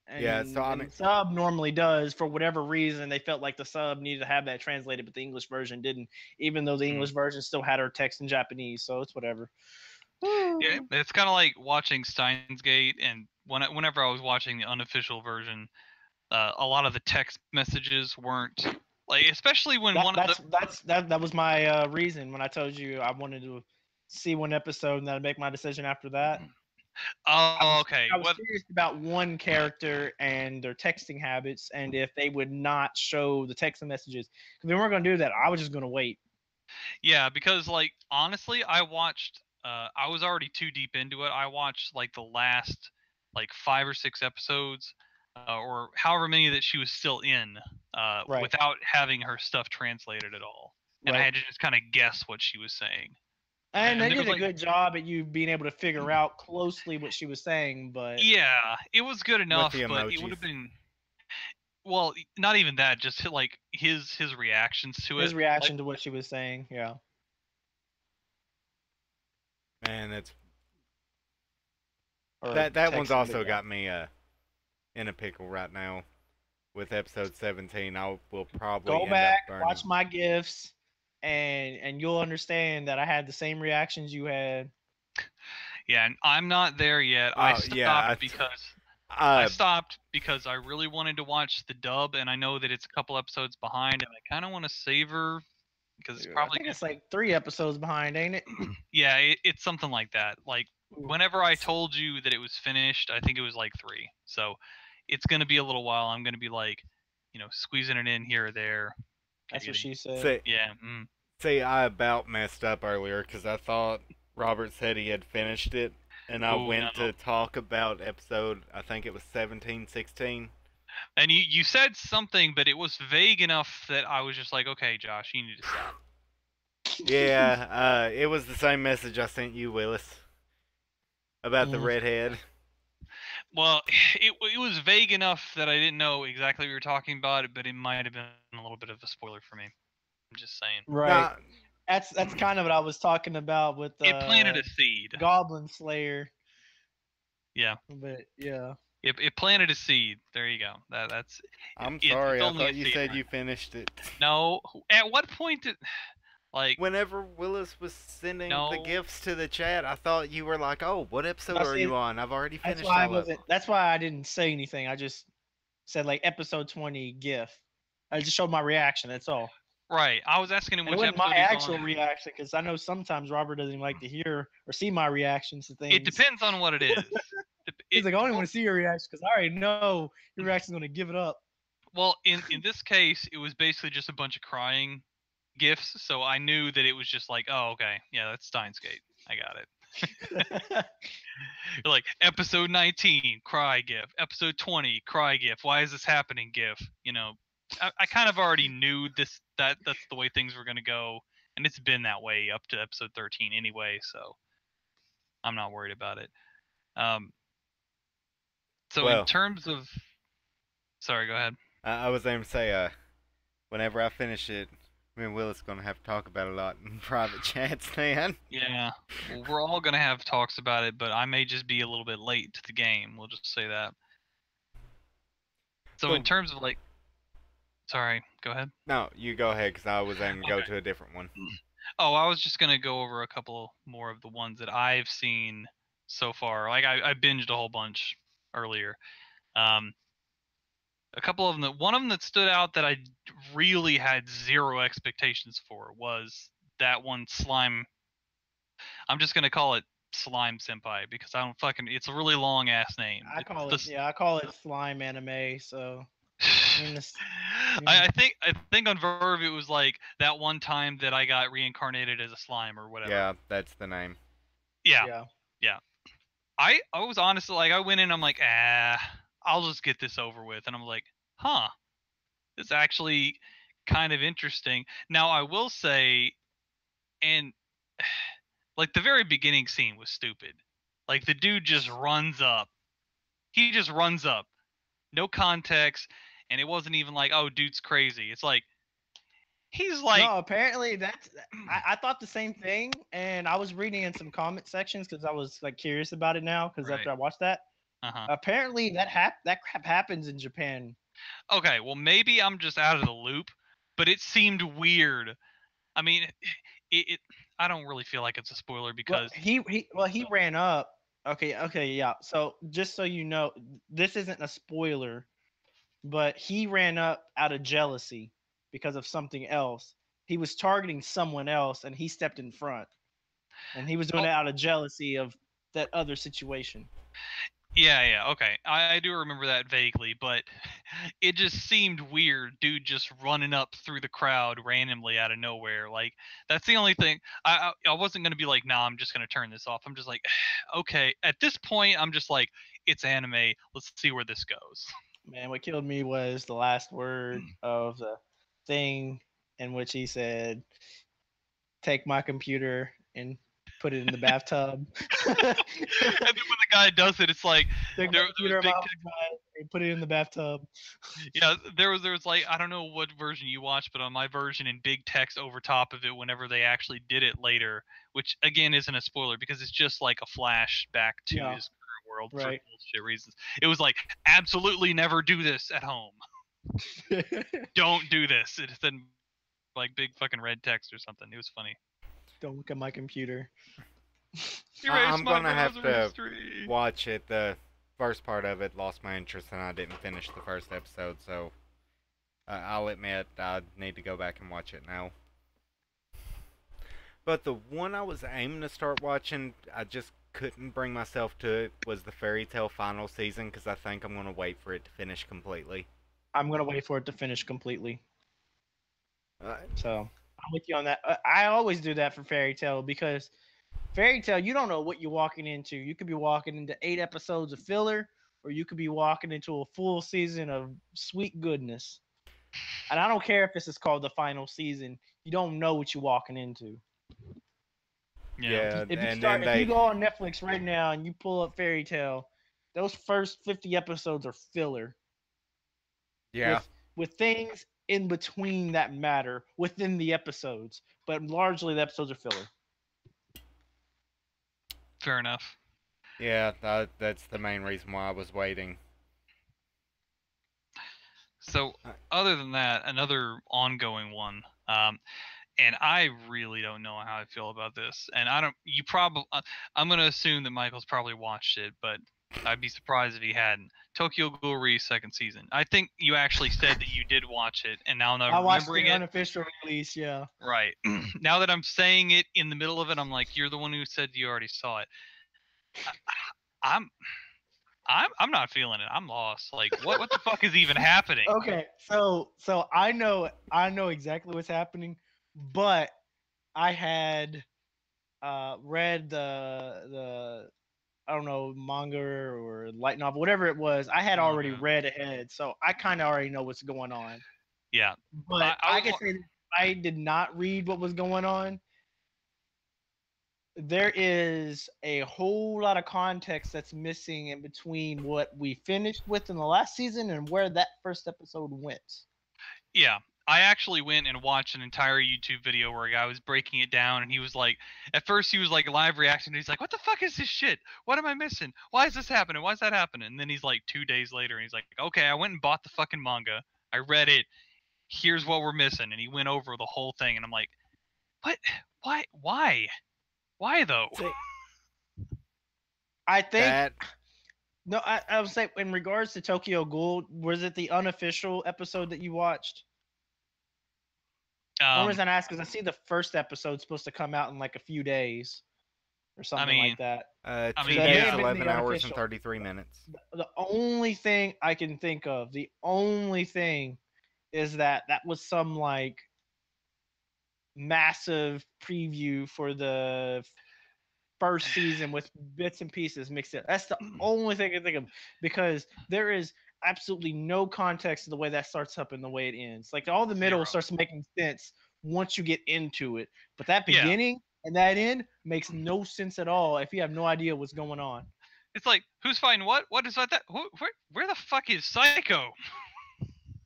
And,
yeah, so I mean,
sub normally does. For whatever reason, they felt like the sub needed to have that translated, but the English version didn't. Even though the English version still had her text in Japanese, so it's whatever.
Yeah, it's kind of like watching Steins Gate, and whenever I was watching the unofficial version, a lot of the text messages weren't like, especially when
that was my reason when I told you I wanted to see one episode and then I'd make my decision after that.
Oh, okay.
I was curious about one character and their texting habits, and if they would not show the text messages. If they weren't going to do that, I was just going to wait.
Yeah, because like honestly, I watched. I was already too deep into it. I watched like the last like 5 or 6 episodes, or however many that she was still in, without having her stuff translated at all, and I had to just kind of guess what she was saying.
And they did a good job at you being able to figure out closely what she was saying, but
yeah, it was good enough, but it would have been, well, not even that, just like his reactions to it.
His reaction to what she was saying, yeah.
Man, that one's also got me in a pickle right now with episode 17. I will probably
go back, watch my gifts. And you'll understand that I had the same reactions you had.
Yeah, and I'm not there yet. I stopped because I really wanted to watch the dub, and I know that it's a couple episodes behind, and I kind of want to savor because it's probably.
I think it's like 3 episodes behind, ain't it?
Yeah, it's something like that. Like whenever I told you that it was finished, I think it was like 3. So it's gonna be a little while. I'm gonna be like, squeezing it in here or there.
That's what
Giggity.
she said.
See,
Yeah.
see, I about messed up earlier because I thought Robert said he had finished it, and I
Oh
went
no.
to talk about episode, I think it was 17, 16.
And you said something, but it was vague enough that I was just like, okay, Josh, you need to stop.
Yeah, it was the same message I sent you, Willis, about the redhead.
Well, it was vague enough that I didn't know exactly what you were talking about, but it might have been a little bit of a spoiler for me. I'm just saying.
Right.
Nah,
That's kind of what I was talking about with
It planted a seed.
Goblin Slayer.
Yeah.
But yeah.
It planted a seed. There you go. That's.
I'm
It's
sorry, I
only a
thought you
seed,
said
right?
you finished it.
No. At what point did, like,
Whenever Willis was sending the
no.
gifts to the chat, I thought you were like, "Oh, what episode
No,
are
see,
you on? I've already
That's
finished
why I
all of
wasn't.
them."
That's why I didn't say anything. I just said like episode 20 GIF. I just showed my reaction. That's all.
Right. I was asking him
And it
which
wasn't my
episode he's
actual
on.
reaction because I know sometimes Robert doesn't like to hear or see my reactions to things.
It depends on what it is.
He's like, I only want to see your reaction because I already know your reaction's going to give it up.
Well, in this case, it was basically just a bunch of crying gifs, so I knew that it was just like, oh, okay, yeah, that's Steins Gate. I got it. Like episode 19, cry gif. Episode 20, cry gif. Why is this happening? Gif. You know, I kind of already knew that's the way things were gonna go, and it's been that way up to episode 13 anyway. So I'm not worried about it. So in
Well,
terms of, sorry, go ahead.
I was aiming to say, whenever I finish it, me and Willis gonna have to talk about it a lot in private chats, then.
Yeah, well, we're all gonna have talks about it, but I may just be a little bit late to the game. We'll just say that. So in
But-
terms of like, sorry, go ahead.
No, you go ahead, because I was aiming to go
Okay.
to a different one.
Oh, I was just gonna go over a couple more of the ones that I've seen so far. Like I binged a whole bunch earlier. A couple of them one of them that stood out that I really had zero expectations for was that one Slime. I'm just gonna call it Slime Senpai because I don't fucking. It's a really long ass name.
I call it slime anime. So
I think on Verve it was like that one time that I got reincarnated as a slime or whatever.
Yeah, that's the name.
Yeah. I was honestly like I went in, I'm like, I'll just get this over with, and I'm like, huh, this is actually kind of interesting. Now I will say, and like the very beginning scene was stupid. Like the dude just runs up. He just runs up. No context, and it wasn't even like, oh, dude's crazy. It's like he's like,
no, apparently I thought the same thing, and I was reading in some comment sections because I was like curious about it now because
Right.
after I watched that, apparently that crap happens in Japan.
Okay, well maybe I'm just out of the loop, but it seemed weird. I mean, it I don't really feel like it's a spoiler because
he ran up. Okay, yeah. So just so you know, this isn't a spoiler, but he ran up out of jealousy because of something else. He was targeting someone else, and he stepped in front, and he was doing it out of jealousy of that other situation.
Yeah, okay. I do remember that vaguely, but it just seemed weird, dude just running up through the crowd randomly out of nowhere. Like, that's the only thing. I wasn't going to be like, nah, I'm just going to turn this off. I'm just like, okay. At this point, I'm just like, it's anime. Let's see where this goes.
Man, what killed me was the last word of the thing in which he said, take my computer and put it in the bathtub.
And then when the guy does it, it's like
Take my computer out and put it in the bathtub.
Yeah, there was like, I don't know what version you watched, but on my version in big text over top of it whenever they actually did it later, which again isn't a spoiler because it's just like a flash back to his current world for bullshit reasons. It was like, absolutely never do this at home. Don't do this. It said like big fucking red text or something. It was funny.
Don't look at my computer.
I'm gonna have to watch it. The first part of it lost my interest, and I didn't finish the first episode, so I'll admit I need to go back and watch it now. But the one I was aiming to start watching, I just couldn't bring myself to it, was the Fairy Tail final season, because I think I'm gonna wait for it to finish completely.
I'm gonna wait for it to finish completely. So I'm with you on that. I always do that for Fairy Tale because Fairy Tale, you don't know what you're walking into. You could be walking into 8 episodes of filler, or you could be walking into a full season of sweet goodness. And I don't care if this is called the final season. You don't know what you're walking into.
Yeah,
If you
and
start,
then
if you
they
go on Netflix right now and you pull up Fairy Tale, those first 50 episodes are filler
yeah.
with things in between that matter within the episodes, but largely the episodes are filler.
Fair enough.
Yeah, that's the main reason why I was waiting.
So other than that, another ongoing one. And I really don't know how I feel about this. And I don't. You probably. I'm gonna assume that Michael's probably watched it, but I'd be surprised if he hadn't. Tokyo Ghoul Re second season. I think you actually said that you did watch it, and now I'm
I watched
remembering
the
it.
unofficial release, yeah.
Right. Now that I'm saying it in the middle of it, I'm like, you're the one who said you already saw it. I'm I'm not feeling it. I'm lost. Like, what the fuck is even happening?
Okay, so I know exactly what's happening, but I had read the I don't know, manga or light novel, whatever it was. I had already
Manga.
read ahead, so I kind of already know what's going on.
Yeah.
But
I
I
was
can say that I did not read what was going on. There is a whole lot of context that's missing in between what we finished with in the last season and where that first episode went.
Yeah. I actually went and watched an entire YouTube video where a guy was breaking it down, and he was like, at first he was like live reacting. He's like, "What the fuck is this shit? What am I missing? Why is this happening? Why is that happening?" And then he's like 2 days later, and he's like, "Okay, I went and bought the fucking manga. I read it. Here's what we're missing." And he went over the whole thing, and I'm like, "What? Why? Why though?"
See, I think
That
no, I would say in regards to Tokyo Ghoul, was it the unofficial episode that you watched? Only reason I ask is I see the first episode supposed to come out in like a few days or something
mean,
like that.
I
2
mean,
So it may
days,
yeah.
have been
11
the
hours, and
unofficial.
33 minutes.
The only thing I can think of, the only thing is that was some like massive preview for the first season with bits and pieces mixed in. That's the only thing I can think of because there is absolutely no context to the way that starts up and the way it ends. Like all the middle
Zero.
starts making sense once you get into it, but that
Yeah.
beginning and that end makes no sense at all if you have no idea what's going on.
It's like, who's fighting what? What is that? Where the fuck is Psycho?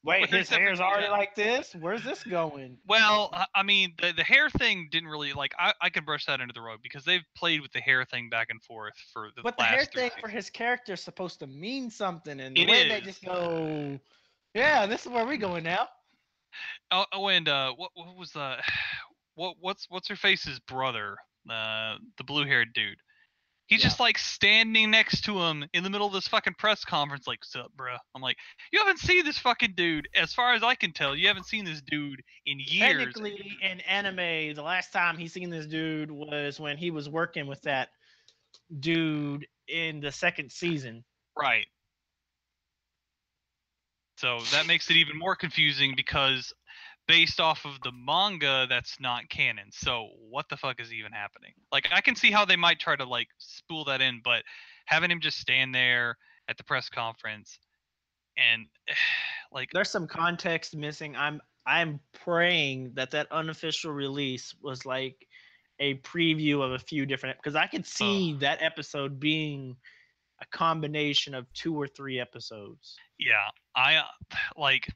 Wait,
Where's
his hair's
everybody
already
at?
like this? Where's this going?
Well, I mean, the hair thing didn't really like. I can brush that under the rug because they've played with the hair thing back and forth for the
But the
last
hair
3
thing
seasons.
for his character is supposed to mean something, and the
It
way they
is.
just go, yeah, this is where we going now.
Oh, and what was the what's her face's brother? The blue haired dude. He's
Yeah.
just like standing next to him in the middle of this fucking press conference, like, "What's up, bruh?" I'm like, you haven't seen this fucking dude, as far as I can tell. You haven't seen this dude in years.
Technically, in anime, the last time he seen this dude was when he was working with that dude in the second season.
Right. So that makes it even more confusing because based off of the manga, that's not canon. So what the fuck is even happening? Like, I can see how they might try to like spool that in, but having him just stand there at the press conference and like,
There's some context missing. I'm praying that unofficial release was like a preview of a few different, because I could see that episode being a combination of 2 or 3 episodes.
yeah, I like.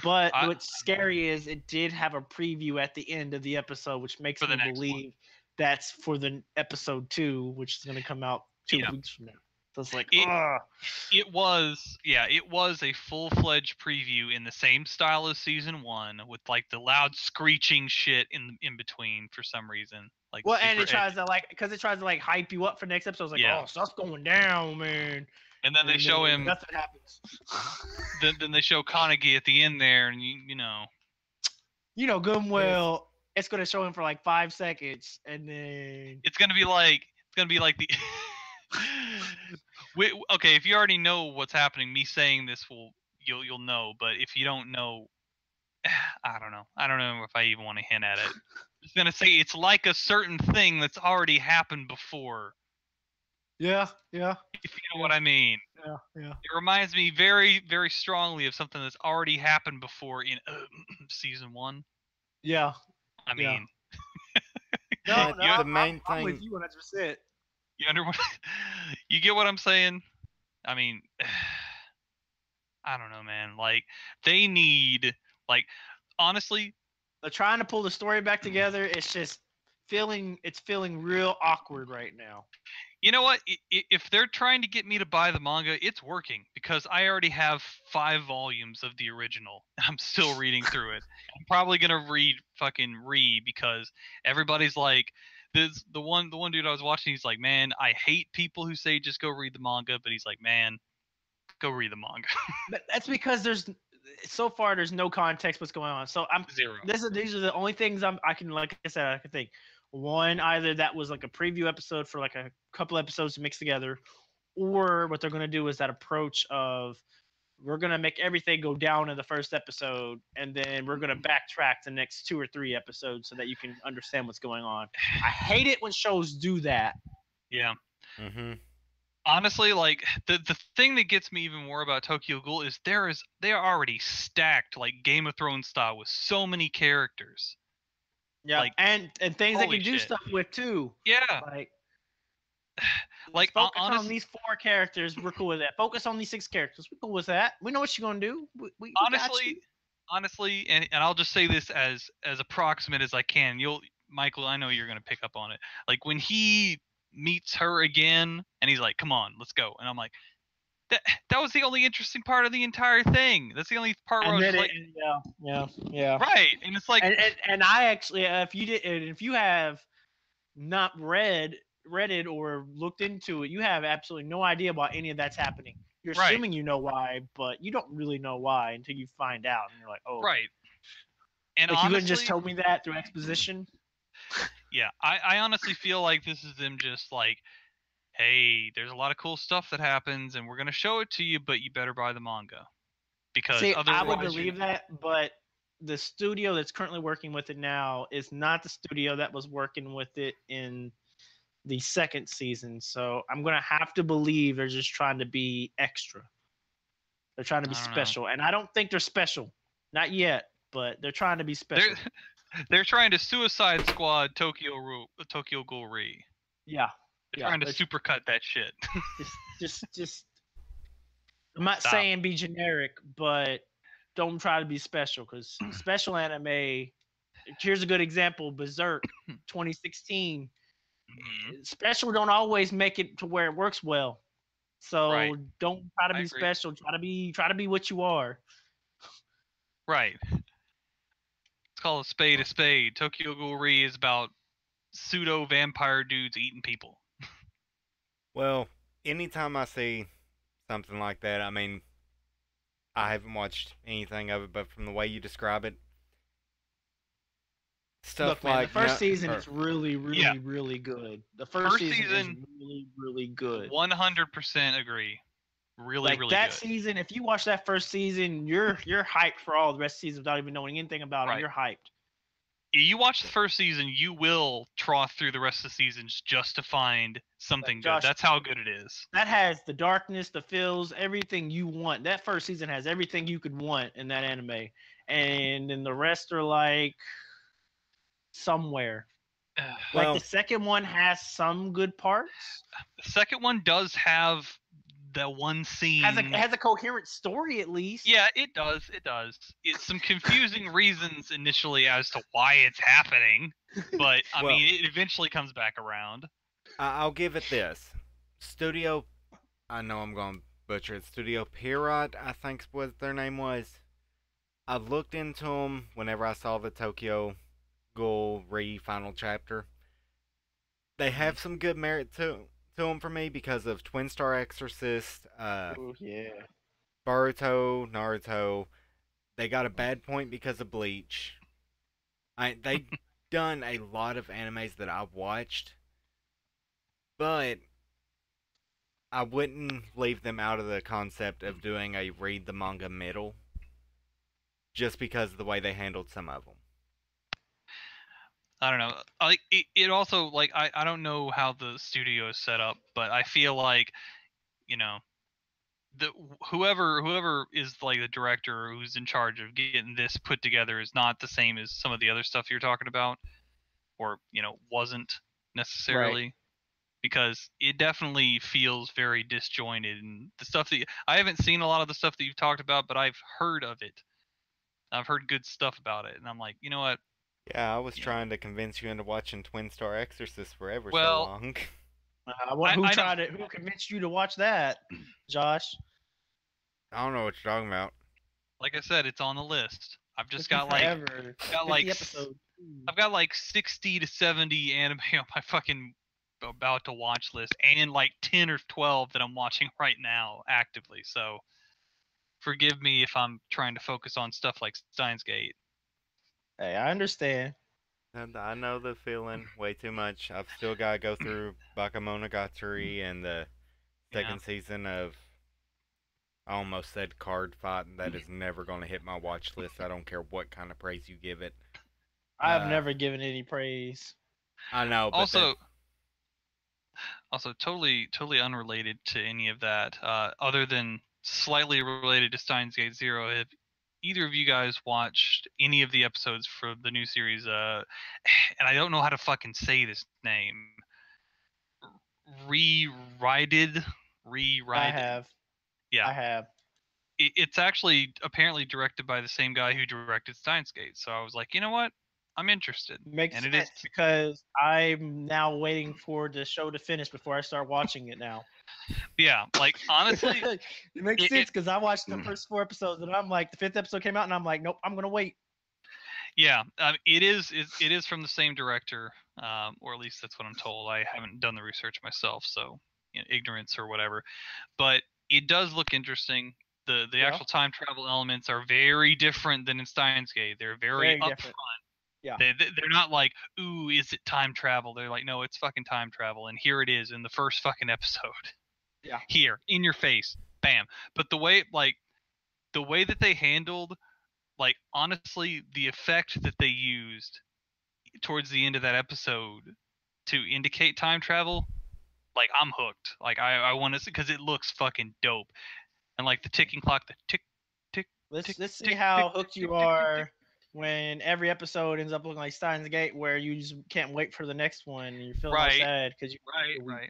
But what's scary is it did have a preview at the end of the episode, which makes
For the
me
next
believe that's for the episode 2, which is going to come out 2
Yeah.
weeks from now. So it's like,
It was a full-fledged preview in the same style as season 1 with like the loud screeching shit in between for some reason. Like,
well, and
super
it tries to like, because it tries to like hype you up for next episode. It's like,
Yeah.
oh, stuff's going down, man.
And then they show him.
Nothing happens.
Then they show Kanagi at the end there, and you know.
You know, good and well, it's going to show him for like 5 seconds, and then
It's gonna be like the. Okay, if you already know what's happening, me saying this you'll know. But if you don't know I don't know. I don't know if I even want to hint at it. I'm just gonna say it's like a certain thing that's already happened before.
Yeah, yeah,
If you know
Yeah.
what I mean.
yeah, yeah.
It reminds me very, very strongly of something that's already happened before in season 1.
Yeah.
I
Yeah.
mean,
No,
But
no,
you
the main
I'm with
thing,
you 100%.
you under you get what I'm saying? I mean, I don't know, man. Like they need like honestly,
They're trying to pull the story back together. It's just feeling real awkward right now.
you know what? If they're trying to get me to buy the manga, it's working because I already have 5 volumes of the original. I'm still reading through it. I'm probably gonna read fucking because everybody's like, the one dude I was watching. He's like, man, I hate people who say just go read the manga, but he's like, man, go read the manga.
But that's because so far there's no context what's going on. So I'm
0.
these are the only things I can, like I said, I can think. One, either that was like a preview episode for like a couple episodes mixed together, or what they're gonna do is that approach of we're gonna make everything go down in the first episode, and then we're gonna backtrack the next 2 or 3 episodes so that you can understand what's going on. I hate it when shows do that.
Yeah.
hmm
Honestly, like the thing that gets me even more about Tokyo Ghoul is they are already stacked like Game of Thrones style with so many characters.
Yeah,
Like
and things they
holy
can do
shit.
stuff with too.
Yeah.
Like
Like
focus on
honest
these 4 characters. We're cool with that. Focus on these 6 characters. We're cool with that. We know what you're gonna do. We got
honestly
you.
honestly and I'll just say this as approximate as I can. You'll Michael, I know you're going to pick up on it. Like when he meets her again and he's like, "Come on, let's go." And I'm like, that that was the only interesting part of the entire thing. That's the only part where I
And
was
then
just like,
yeah.
right. And it's like
And I actually, if you have not read it or looked into it, you have absolutely no idea why any of that's happening. You're
right,
assuming you know why, but you don't really know why until you find out, and you're like, oh, okay.
right. And
Like you couldn't just
honestly,
tell me that through exposition.
yeah, I honestly feel like this is them just like, hey, there's a lot of cool stuff that happens, and we're gonna show it to you, but you better buy the manga because
See, I would
otherwise,
believe that, but the studio that's currently working with it now is not the studio that was working with it in the second season. So I'm gonna have to believe they're just trying to be extra. They're trying to be
I don't know.
special, and I don't think they're special, not yet, but they're trying to be special.
They're they're trying to Suicide Squad Tokyo Ghoul Re.
Yeah,
They're
yeah.
trying to supercut that shit.
Just. I'm not
Stop.
saying be generic, but don't try to be special because special anime. Here's a good example: Berserk, 2016.
Mhm.
Special don't always make it to where it works well. So
Right.
don't try to
I
be
agree.
special. Try to be what you are.
Right. Let's call a spade a spade. Tokyo Ghoul Re is about pseudo vampire dudes eating people.
well, anytime I see something like that, I mean, I haven't watched anything of it, but from the way you describe it, stuff
Look, man,
like
the first
no,
season
or,
is really, really,
Yeah.
really good. The
First
first season is
season,
really, really good.
100% agree. Really,
Like
really
that
good.
season, if you watch that first season, you're hyped for all the rest of the season without even knowing anything about them.
Right.
You're hyped.
You watch the first season, you will trough through the rest of the seasons just to find something good.
Josh,
That's how good it is.
That has the darkness, the feels, everything you want. That first season has everything you could want in that anime, and then the rest are like somewhere. Like
well,
the second one has some good parts.
The second one does have that one scene.
It has a coherent story at least.
Yeah, it does. It does. It's some confusing reasons initially as to why it's happening, but I
Well-
mean, it eventually comes back around.
I'll give it this. Studio, I know I'm going to butcher it. Studio Pierrot, I think what their name was. I looked into them whenever I saw the Tokyo Ghoul Re final chapter. They have some good merit to them for me because of Twin Star Exorcist,
Oh yeah.
Boruto, Naruto. They got a bad point because of Bleach. They done a lot of animes that I've watched, but I wouldn't leave them out of the concept of doing a read the manga middle. just because of the way they handled some of them.
I don't know. Like it also like I don't know how the studio is set up, but I feel like, you know, the whoever is like the director or who's in charge of getting this put together is not the same as some of the other stuff you're talking about, or wasn't
Right.
necessarily, because it definitely feels very disjointed. And the stuff that I haven't seen a lot of the stuff that you've talked about, but I've heard of it. I've heard good stuff about it, and I'm like, you know what?
Yeah, I was
You know,
trying to convince you into watching Twin Star Exorcist for ever so
well,
long.
Who
I know.
tried it? Who convinced you to watch that, Josh?
I don't know what you're talking about.
Like I said, it's on the list. I've
Took
just
you
got like
forever.
got
50
like
episodes.
I've got like 60 to 70 anime on my fucking about to watch list, and like 10 or 12 that I'm watching right now actively. So forgive me if I'm trying to focus on stuff like Steins Gate.
Hey, I understand.
And I know the feeling way too much. I've still got to go through Bakemonogatari and the
Yeah.
second season of. I almost said Card Fight. That is never going to hit my watch list. I don't care what kind of praise you give it.
I have never given any praise.
I know, but
Also, totally unrelated to any of that, other than slightly related to Steins Gate Zero. Have either of you guys watched any of the episodes for the new series? And I don't know how to fucking say this name. Rewrited.
I have.
Yeah.
I have.
It's actually apparently directed by the same guy who directed Steins Gate. So I was like, you know what? I'm interested.
Makes
And it
sense
is.
because I'm now waiting for the show to finish before I start watching it now.
Yeah, like honestly,
it makes
it-
sense because I watched the first 4 episodes and I'm like, the 5th episode came out and I'm like, nope, I'm gonna wait.
yeah, it is from the same director, or at least that's what I'm told. I haven't done the research myself, so ignorance or whatever. But it does look interesting. The
Yeah.
actual time travel elements are very different than in Steins Gate. They're very upfront.
Different. Yeah.
They're not like, ooh, is it time travel? They're like, no, it's fucking time travel, and here it is in the first fucking episode.
Yeah.
Here, in your face, bam. But the way that they handled, like honestly, the effect that they used towards the end of that episode to indicate time travel, like I'm hooked. Like I want to, because it looks fucking dope, and like the ticking clock, the tick, tick.
Let's
tick,
see
tick,
how
tick,
hooked
tick,
you
tick, tick, tick,
are
tick.
when every episode ends up looking like Steins Gate, where you just can't wait for the next one and you're feeling all
Right.
sad because you
Right.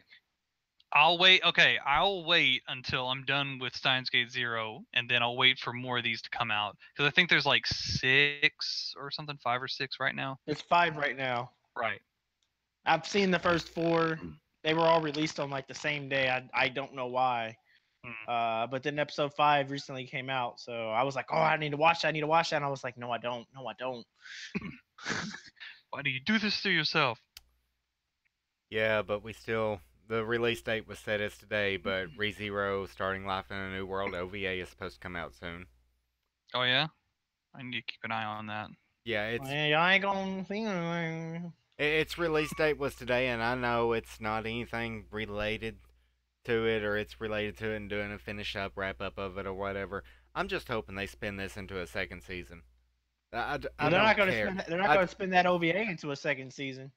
I'll wait. Okay, I'll wait until I'm done with Steins Gate Zero, and then I'll wait for more of these to come out. Because I think there's like 6 or something, 5 or 6 right now.
It's 5 right now.
Right.
I've seen the first 4. They were all released on like the same day. I don't know why. But then episode 5 recently came out, so I was like, oh, I need to watch that. I need to watch that. And I was like, no, I don't. No, I don't.
Why do you do this to yourself?
yeah, but the release date was set as today, but ReZero Starting Life in a New World OVA is supposed to come out soon.
Oh yeah, I need to keep an eye on that.
Yeah, it's
Well, I ain't gonna see anything.
its release date was today, and I know it's not anything related to it, or it's related to it and doing a finish up, wrap up of it, or whatever. I'm just hoping they spin this into a second season. I
They're
don't
not gonna
care.
spin. They're not gonna spin that OVA into a second season.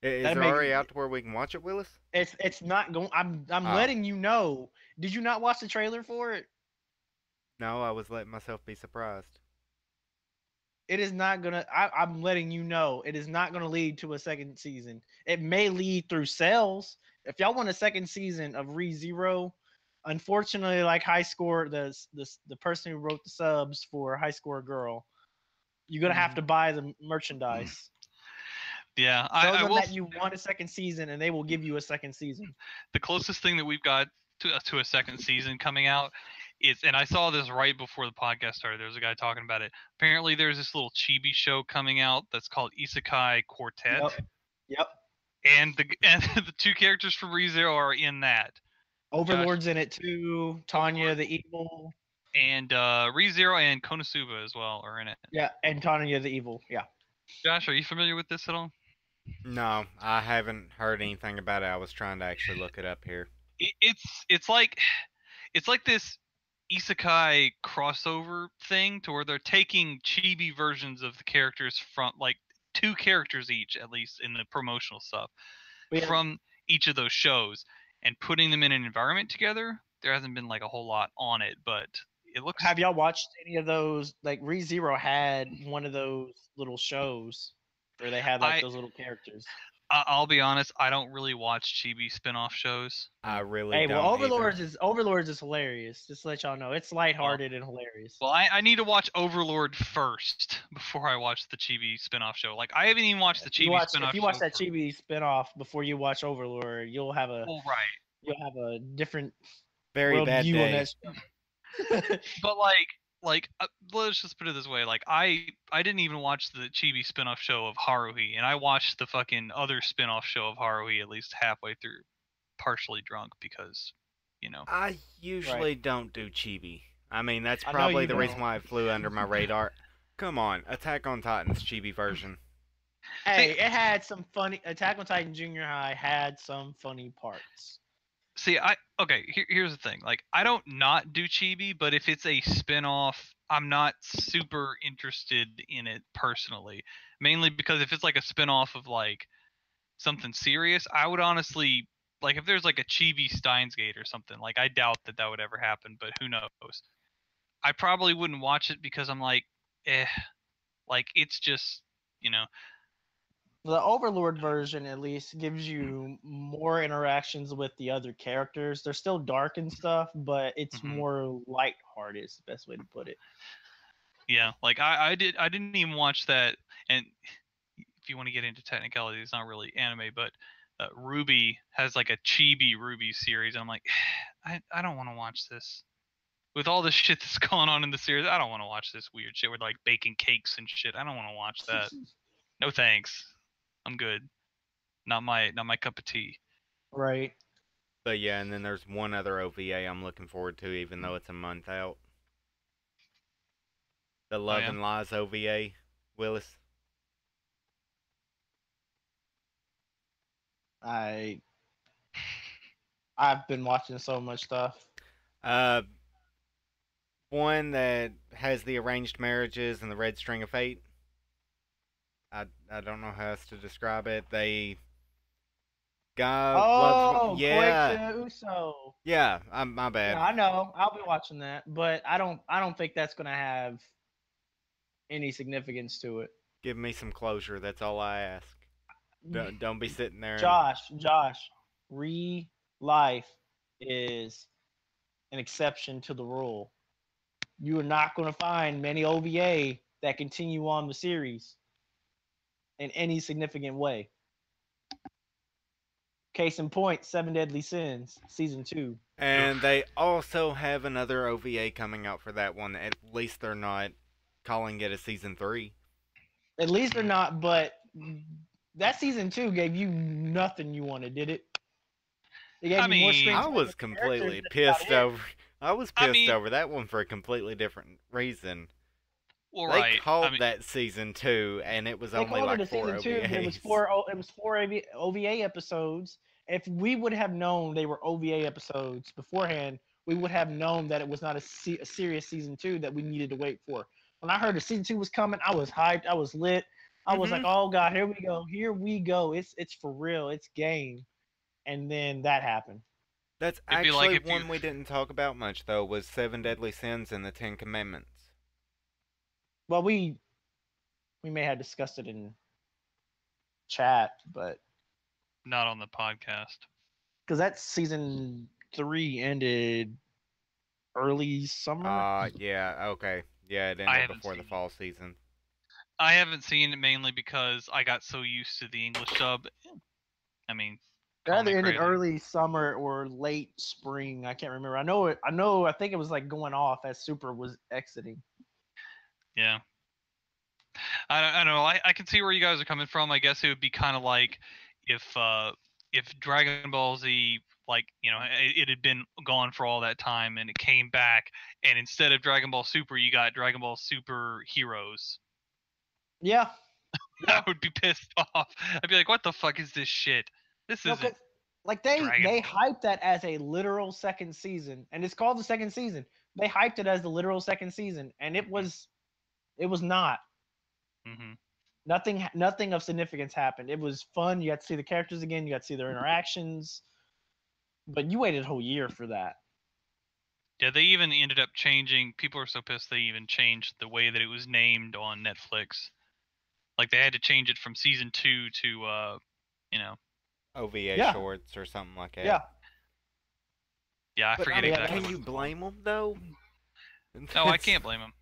Is
that
it
makes-
already out to where we can watch it, Willis?
It's not going. I'm
Oh.
letting you know. Did you not watch the trailer for it?
No, I was letting myself be surprised.
It is not gonna. I'm letting you know. It is not gonna lead to a second season. It may lead through sales. If y'all want a second season of ReZero, unfortunately, like High Score, the person who wrote the subs for High Score Girl, you're gonna have to buy the merchandise.
Yeah,
Tell
I
them
will.
that you want a second season, and they will give you a second season.
The closest thing that we've got to a second season coming out is, and I saw this right before the podcast started. There was a guy talking about it. Apparently, there's this little chibi show coming out that's called Isekai Quartet,
Yep.
and the 2 characters from ReZero are in that.
Overlord's in it too. Tanya
Overlord.
the Evil.
And ReZero and Konosuba as well are in it.
Yeah, and Tanya the Evil. Yeah.
Josh, are you familiar with this at all?
No, I haven't heard anything about it. I was trying to actually look it up here.
It's like this. isekai crossover thing to where they're taking chibi versions of the characters from like 2 characters each, at least in the promotional stuff,
We have,
from each of those shows and putting them in an environment together. There hasn't been like a whole lot on it, but it looks.
have y'all watched any of those? Like ReZero had one of those little shows where they had like
I
those little characters.
I'll be honest, I don't really watch chibi spin-off shows.
I really
Hey, well,
don't either.
Overlords is hilarious. Just to let y'all know, it's lighthearted and hilarious.
Well, I need to watch Overlord first before I watch the chibi spin-off show. Like I haven't even watched the chibi spin-off show.
If you watch that chibi spinoff before you watch Overlord, you'll have a different
Very bad
worldview on
day.
that show.
But let's just put it this way: like I didn't even watch the chibi spin-off show of Haruhi, and I watched the fucking other spin-off show of Haruhi at least halfway through, partially drunk because, you know.
I usually don't do chibi. I mean, that's
I know
probably
you
the reason
don't.
why it flew under my radar. Come on, Attack on Titan's chibi version.
Hey, it had some funny. Attack on Titan Junior High had some funny parts.
See, here's the thing. Like, I don't not do chibi, but if it's a spin-off, I'm not super interested in it personally. Mainly because if it's like a spin-off of like something serious, I would honestly like if there's like a chibi Steins Gate or something. Like, I doubt that would ever happen, but who knows? I probably wouldn't watch it because I'm like, like it's just, you know.
The Overlord version at least gives you more interactions with the other characters. They're still dark and stuff, but it's more lighthearted. Is the best way to put it.
Yeah, like I didn't even watch that. And if you want to get into technicality, it's not really anime, but Ruby has like a chibi Ruby series. And I'm like, I don't want to watch this. With all this shit that's going on in the series, I don't want to watch this weird shit with like baking cakes and shit. I don't want to watch that. No thanks. I'm good. Not my cup of tea.
Right.
But yeah, and then there's one other OVA I'm looking forward to, even though it's a month out. The Love and Lies OVA, Willis.
I've been watching so much stuff.
One that has the arranged marriages and the red string of fate. I don't know how else to describe it. They loves, yeah,
Uso.
Yeah, my bad.
Yeah, I know. I'll be watching that, but I don't think that's gonna have any significance to it.
Give me some closure. That's all I ask. Don't be sitting there.
Josh, life is an exception to the rule. You are not going to find many OVA that continue on the series in any significant way. Case in point, Seven Deadly Sins, Season 2.
And they also have another OVA coming out for that one. At least they're not calling it a Season 3.
At least they're not, but that Season 2 gave you nothing you wanted, did it?
I was completely pissed over. I was pissed over that one for a completely different reason.
Well,
they called that Season 2, and it was only like 4 OVAs.
It was four OVA episodes. If we would have known they were OVA episodes beforehand, we would have known that it was not a serious Season 2 that we needed to wait for. When I heard the Season 2 was coming, I was hyped. I was lit. I was like, oh God, here we go. It's for real. It's game. And then that happened.
That's actually one we didn't talk about much, though, was Seven Deadly Sins and the Ten Commandments.
Well, we may have discussed it in chat, but
not on the podcast.
Because that Season 3 ended early summer.
Yeah, okay. Yeah, it ended before the fall season.
I haven't seen it mainly because I got so used to the English dub. I mean,
it either ended early summer or late spring. I can't remember. I think it was like going off as Super was exiting.
Yeah. I don't know. I can see where you guys are coming from. I guess it would be kind of like if Dragon Ball Z, like, you know, it had been gone for all that time and it came back, and instead of Dragon Ball Super, you got Dragon Ball Super Heroes.
Yeah.
I would be pissed off. I'd be like, what the fuck is this shit? This isn't
like they hyped that as a literal second season, and it's called the second season. they hyped it as the literal second season, and it was not.
Mm-hmm.
Nothing of significance happened. It was fun. You got to see the characters again. You got to see their interactions. But you waited a whole year for that.
Yeah, they even ended up changing. People are so pissed they even changed the way that it was named on Netflix. Like they had to change it from season 2 to, you know.
OVA
Yeah.
shorts or something like that.
Yeah.
Yeah, I
But
forget
I mean,
exactly.
can
what
you
it's called.
blame them though?
No, I can't blame them.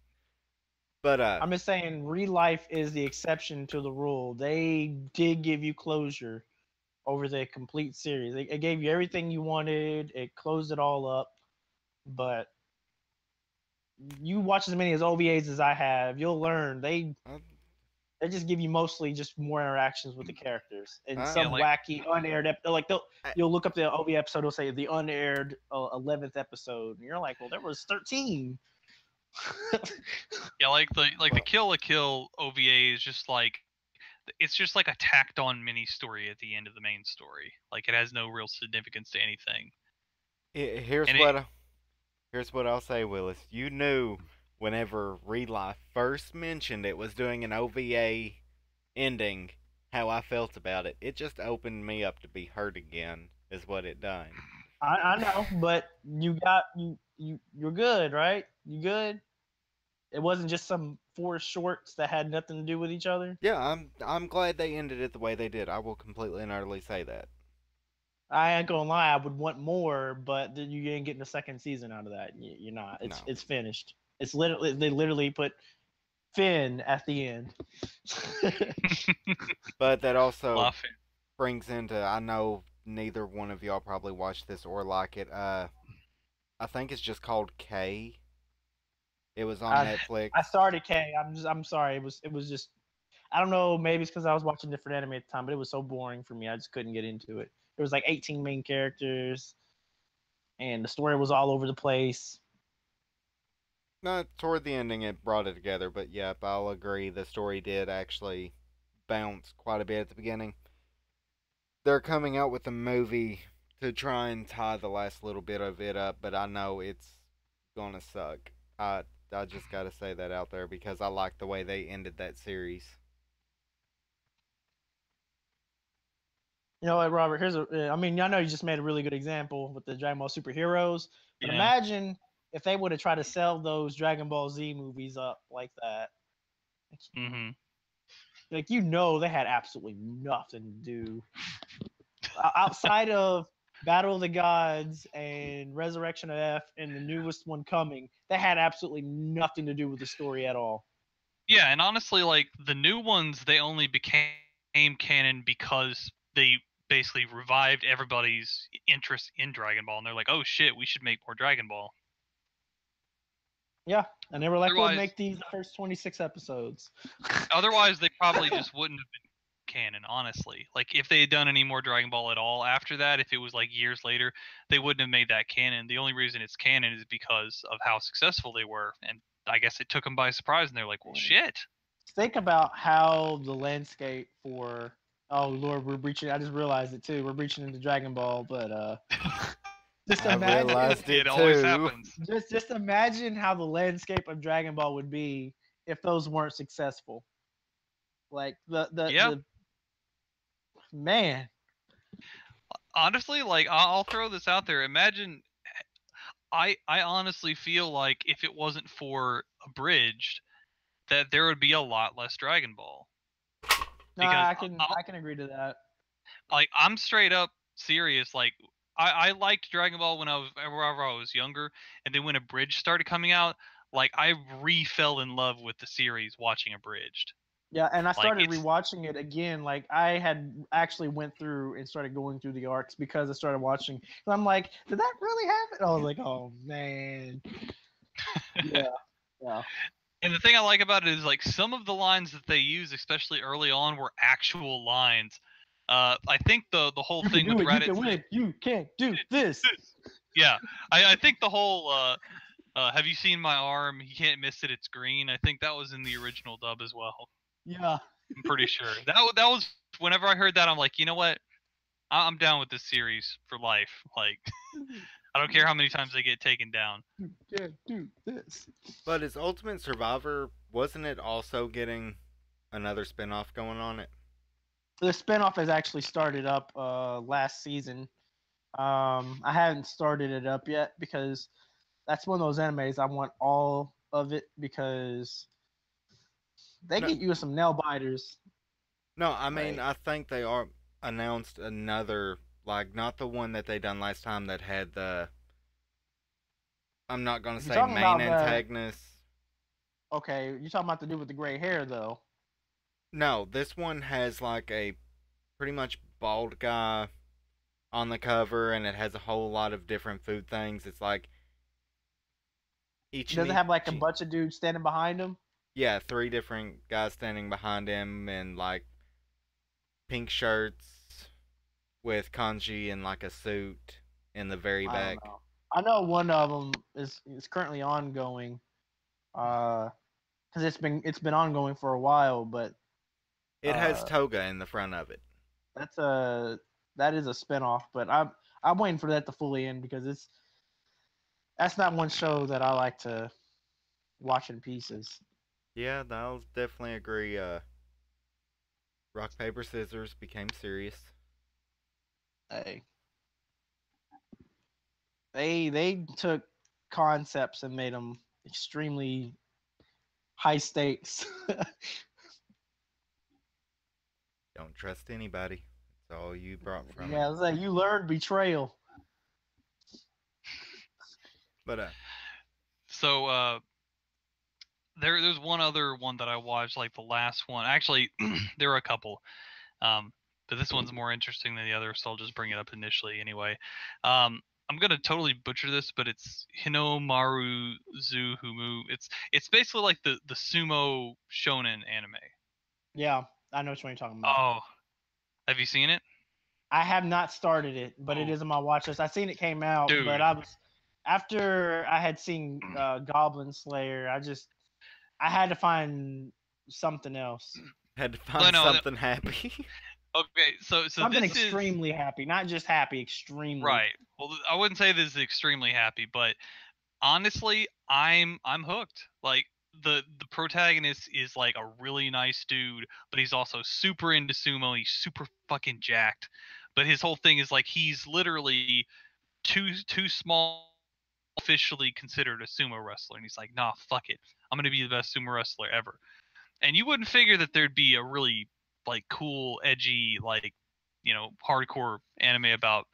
But
I'm just saying, Real Life is the exception to the rule. They did give you closure over the complete series. It gave you everything you wanted. It closed it all up. But you watch as many as OVAs as I have, you'll learn they just give you mostly just more interactions with the characters and some wacky unaired like you'll look up the OVA episode. It'll say the unaired 11th episode, and you're like, well, there was 13.
Yeah, like the Kill la Kill OVA is just like, it's just like a tacked on mini story at the end of the main story. Like it has no real significance to anything.
Here's what I'll say, Willis. You knew whenever Real Life first mentioned it was doing an OVA ending how I felt about it. It just opened me up to be hurt again, is what it done.
I know, but you're good, right? You good? It wasn't just some 4 shorts that had nothing to do with each other.
Yeah, I'm glad they ended it the way they did. I will completely and utterly say that.
I ain't gonna lie, I would want more, but you ain't getting a second season out of that. You're not. It's finished. It's literally they literally put Finn at the end.
But that also brings into, I know neither one of y'all probably watched this or like it. I think it's just called K. It was on Netflix.
I started K. I'm sorry. It was just, I don't know. Maybe it's because I was watching different anime at the time, but it was so boring for me. I just couldn't get into it. There was like 18 main characters, and the story was all over the place.
No, toward the ending it brought it together, but yep, I'll agree. The story did actually bounce quite a bit at the beginning. They're coming out with a movie to try and tie the last little bit of it up, but I know it's gonna suck. I just gotta say that out there because I like the way they ended that series.
You know what, Robert? I mean, I know you just made a really good example with the Dragon Ball superheroes, but imagine if they would have tried to sell those Dragon Ball Z movies up like that.
Mm-hmm.
Like, they had absolutely nothing to do outside of Battle of the Gods and Resurrection of F and the newest one coming. They had absolutely nothing to do with the story at all.
Yeah, and honestly, like the new ones, they only became canon because they basically revived everybody's interest in Dragon Ball, and they're like, "Oh shit, we should make more Dragon Ball."
Yeah, and they were like, "We'll make these the first 26 episodes."
Otherwise, they probably just wouldn't have been canon, honestly. Like if they had done any more Dragon Ball at all after that, if it was like years later, they wouldn't have made that canon. The only reason it's canon is because of how successful they were, and I guess it took them by surprise, and they're like, "Well, shit."
Think about how the landscape for Lord, we're breaching. I just realized it too. We're breaching into Dragon Ball, but just imagine.
It always happens.
Just imagine how the landscape of Dragon Ball would be if those weren't successful. Like the man.
Honestly, like I'll throw this out there. Imagine, I honestly feel like if it wasn't for Abridged, that there would be a lot less Dragon Ball.
No, I can agree to that.
Like I'm straight up serious. Like I liked Dragon Ball whenever I was younger, and then when Abridged started coming out, like I fell in love with the series watching Abridged.
Yeah, and I started rewatching it again. Like I had actually went through and started going through the arcs because I started watching. And I'm like, did that really happen? I was like, oh man. Yeah.
And the thing I like about it is like some of the lines that they use, especially early on, were actual lines. I think the whole thing with Reddit.
You can win. You can't do this.
Yeah, I think the whole. Have you seen my arm? You can't miss it. It's green. I think that was in the original dub as well.
Yeah.
I'm pretty sure that was whenever I heard that, I'm like, you know what? I'm down with this series for life. Like, I don't care how many times they get taken down.
You can't do this.
But is Ultimate Survivor, wasn't it also getting another spinoff going on it?
The spinoff has actually started up last season. I haven't started it up yet because that's one of those animes I want all of it because they
No.
get you with some nail biters.
No, I mean,
Like-
I think they are announced another, like, not the one that they done last time that had the, I'm not going to
If you're
say
talking
main
about
antagonist.
Okay, you're talking about the dude with the gray hair though.
No, this one has, like, a pretty much bald guy on the cover, and it has a whole lot of different food things. It's like,
Does it have like a bunch of dudes standing behind him?
Yeah, 3 different guys standing behind him in, like, pink shirts with kanji and, like, a suit in the very
I
back.
don't know. I know one of them is currently ongoing, because it's been ongoing for a while, but
It has
Uh,
toga in the front of it.
that is a spinoff. But I'm waiting for that to fully end because that's not one show that I like to watch in pieces.
Yeah, I'll definitely agree. Rock, paper, scissors became serious.
Hey, they took concepts and made them extremely high stakes.
Don't trust anybody. That's all you brought from
Yeah,
it.
it's like you learned betrayal.
But
So there's one other one that I watched, like the last one. Actually, there are a couple. But this one's more interesting than the other, so I'll just bring it up initially anyway. I'm gonna totally butcher this, but it's Hinomaru Zuhumu. It's basically like the sumo shonen anime.
Yeah, I know what you're talking about.
Oh, have you seen it?
I have not started it, but it
Oh.
is on my watch list. I seen it came out,
Dude.
but I was after I had seen Goblin Slayer. I had to find something else,
had to find
no,
something happy.
Okay, so
something
this
extremely happy, not just happy, extremely.
right. Well, I wouldn't say this is extremely happy, but honestly, I'm hooked. Like the protagonist is like a really nice dude, but he's also super into sumo. He's super fucking jacked. But his whole thing is like he's literally too small officially considered a sumo wrestler, and he's like, nah, fuck it, I'm gonna be the best sumo wrestler ever. And you wouldn't figure that there'd be a really like cool, edgy, like hardcore anime about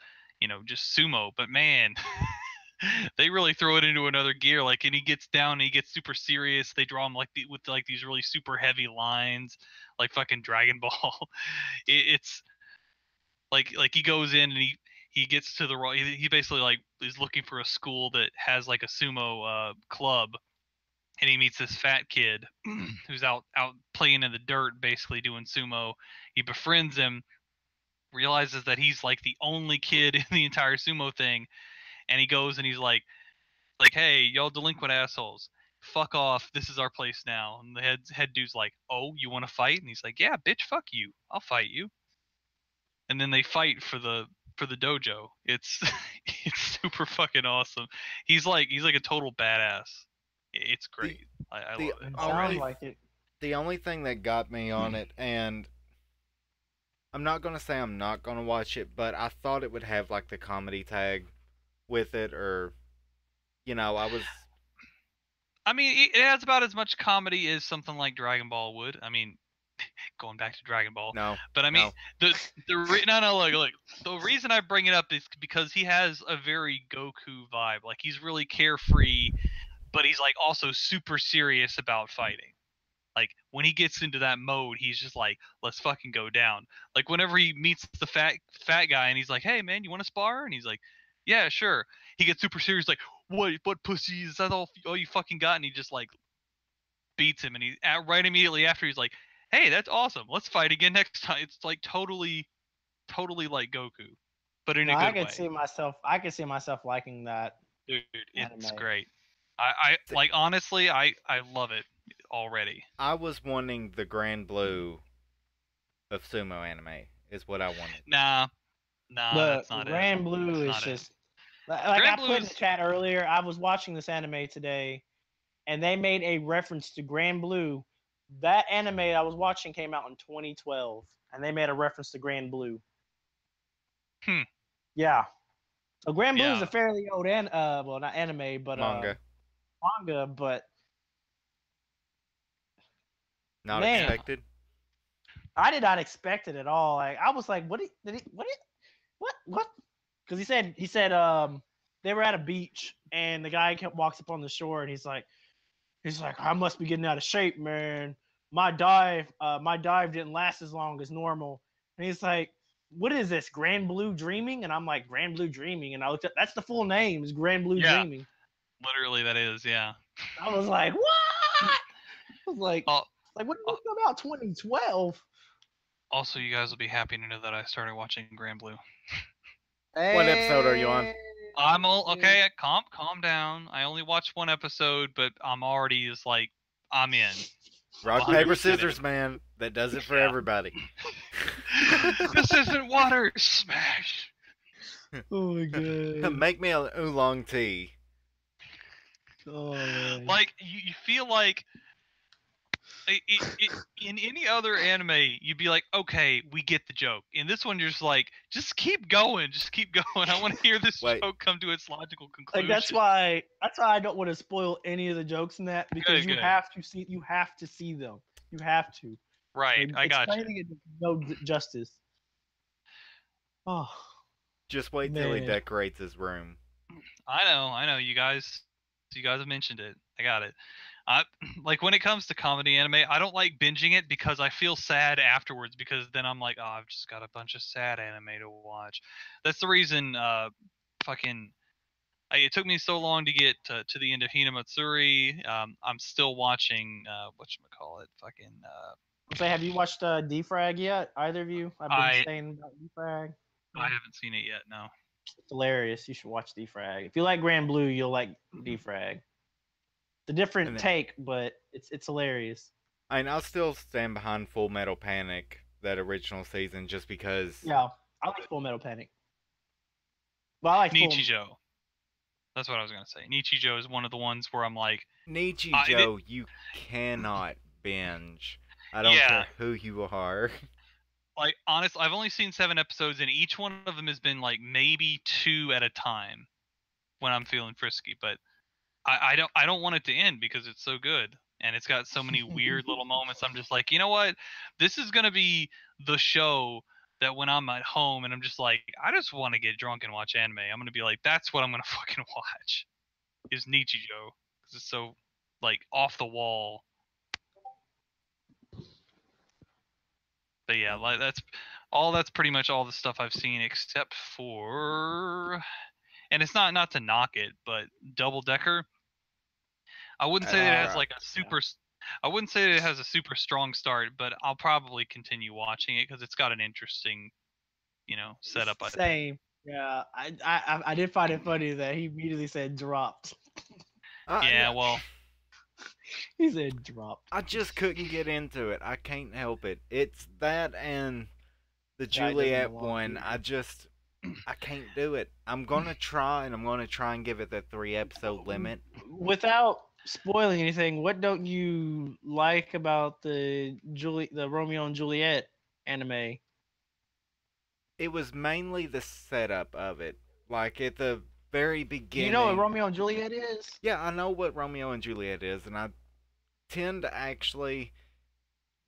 just sumo, but man. They really throw it into another gear. Like, and he gets down and he gets super serious. They draw him like with like these really super heavy lines, like fucking Dragon Ball. It's like he goes in and he gets to the he basically like is looking for a school that has like a sumo club, and he meets this fat kid who's out playing in the dirt, basically doing sumo. He befriends him, realizes that he's like the only kid in the entire sumo thing, and he goes and he's like, hey, y'all delinquent assholes, fuck off, this is our place now. And the head dude's like, oh, you want to fight? And he's like, yeah, bitch, fuck you, I'll fight you. And then they fight for the dojo. It's it's super fucking awesome. He's like a total badass. It's great. I
the
love it.
Sounds like it.
The only thing that got me on it, and I'm not gonna say I'm not gonna watch it, but I thought it would have like the comedy tag with it, or I was.
I mean, it has about as much comedy as something like Dragon Ball would. I mean, going back to Dragon Ball.
No.
But I mean,
no.
look. The reason I bring it up is because he has a very Goku vibe. Like, he's really carefree, but he's like also super serious about fighting. Like, when he gets into that mode, he's just like, let's fucking go down. Like, whenever he meets the fat guy and he's like, hey man, you want to spar? And he's like, yeah, sure. He gets super serious, like, what pussy is that all you fucking got? And he just like beats him, and he right immediately after he's like, hey, that's awesome, let's fight again next time. It's like totally like Goku, but in a
I
good
could
way.
I could see myself liking that.
Dude, it's
anime.
great. I like, honestly, I love it already.
I was wanting the Grand Blue of sumo anime, is what I wanted.
Nah,
The
that's not
Grand
it.
Blue is
That's not it.
just
Like I
Granblue
put in the
is-
chat earlier, I was watching this anime today, and they made a reference to Grand Blue. That anime I was watching came out in 2012, and they made a reference to Grand Blue.
Hmm.
Yeah. So Grand Blue is
Yeah.
a fairly old well, not anime, but
Manga.
manga. But
Not
man,
expected.
I did not expect it at all. Like I was like, what? What? Because he said they were at a beach, and the guy walks up on the shore, and he's like, I must be getting out of shape, man. My dive didn't last as long as normal. And he's like, what is this, Grand Blue Dreaming? And I'm like, Grand Blue Dreaming. And I looked at, that's the full name, is Grand Blue
Yeah.
Dreaming.
Literally, that is, yeah.
I was like, what? I was like,
Oh,
when did this come out? 2012.
also, you guys will be happy to know that I started watching Grand Blue.
What episode are you on?
I'm all okay. Calm down. I only watched one episode, but I'm already just like, I'm in.
Rock,
100%
paper,
in.
scissors, man. That does it for
Yeah.
everybody.
This isn't water. Smash.
Oh my god.
Make me an oolong tea.
Oh, man.
Like you feel like in any other anime, you'd be like, okay, we get the joke. In this one, you're just like, just keep going. I want to hear this
Wait.
joke come to its logical conclusion.
Like that's why I don't want to spoil any of the jokes in that, because you
Good.
have to see them. You have to.
Right,
Like,
I got you.
explaining it does no justice. Oh,
Just wait till he
Man.
decorates his room.
I know. You guys have mentioned it. I got it. Like when it comes to comedy anime, I don't like binging it because I feel sad afterwards, because then I'm like, oh, I've just got a bunch of sad anime to watch. That's the reason. It took me so long to get to the end of Hinamatsuri. I'm still watching whatchamacallit.
say, have you watched Defrag yet? Either of you? I've been
I-
saying about Defrag.
I haven't seen it yet. No.
It's hilarious. You should watch Defrag. If you like Grand Blue, you'll like Defrag. It's a different
And then-
take, but it's hilarious.
And I'll still stand behind Full Metal Panic, that original season, just because.
Yeah, I like Full Metal Panic. Well, I like Full.
Nichijou. That's what I was gonna say. Nichijou is one of the ones where I'm like,
Nichijou, you cannot binge. I don't
Yeah.
care who you are.
like honestly, I've only seen 7 episodes, and each one of them has been like maybe 2 at a time when I'm feeling frisky. But I don't want it to end because it's so good, and it's got so many weird little moments. I'm just like, you know what? This is gonna be the show that when I'm at home and I'm just like, I just want to get drunk and watch anime, I'm gonna be like, that's what I'm gonna fucking watch. Is Nichijou, because it's so like off the wall. But yeah, like that's pretty much all the stuff I've seen, except for, and it's not to knock it, but Double Decker. I wouldn't say that it has like a super. I wouldn't say that it has a super strong start, but I'll probably continue watching it because it's got an interesting, setup. I think.
Same. Yeah, I did find it funny that he immediately said dropped.
Yeah, well,
He said dropped.
I just couldn't get into it. I can't help it. It's that and the
Yeah, it doesn't
Juliet
belong
one.
to
I can't do it. I'm gonna try, and I'm gonna try and give it the 3-episode limit.
Without spoiling anything, what don't you like about the Romeo and Juliet anime?
It was mainly the setup of it. Like at the very
Do
beginning.
you know what Romeo and Juliet is?
Yeah, I know what Romeo and Juliet is, and I tend to actually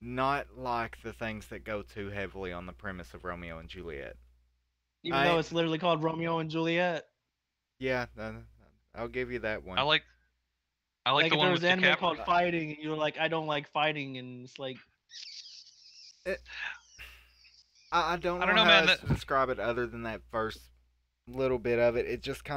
not like the things that go too heavily on the premise of Romeo and Juliet.
Even though it's literally called Romeo and Juliet.
Yeah, I'll give you that one.
I like the
Like if
one
there
with
was an anime
DiCaprio.
called Fighting, and you're like, I don't like fighting, and it's like,
I don't know
I don't know,
how
man,
else to describe it other than that first little bit of it. It just kind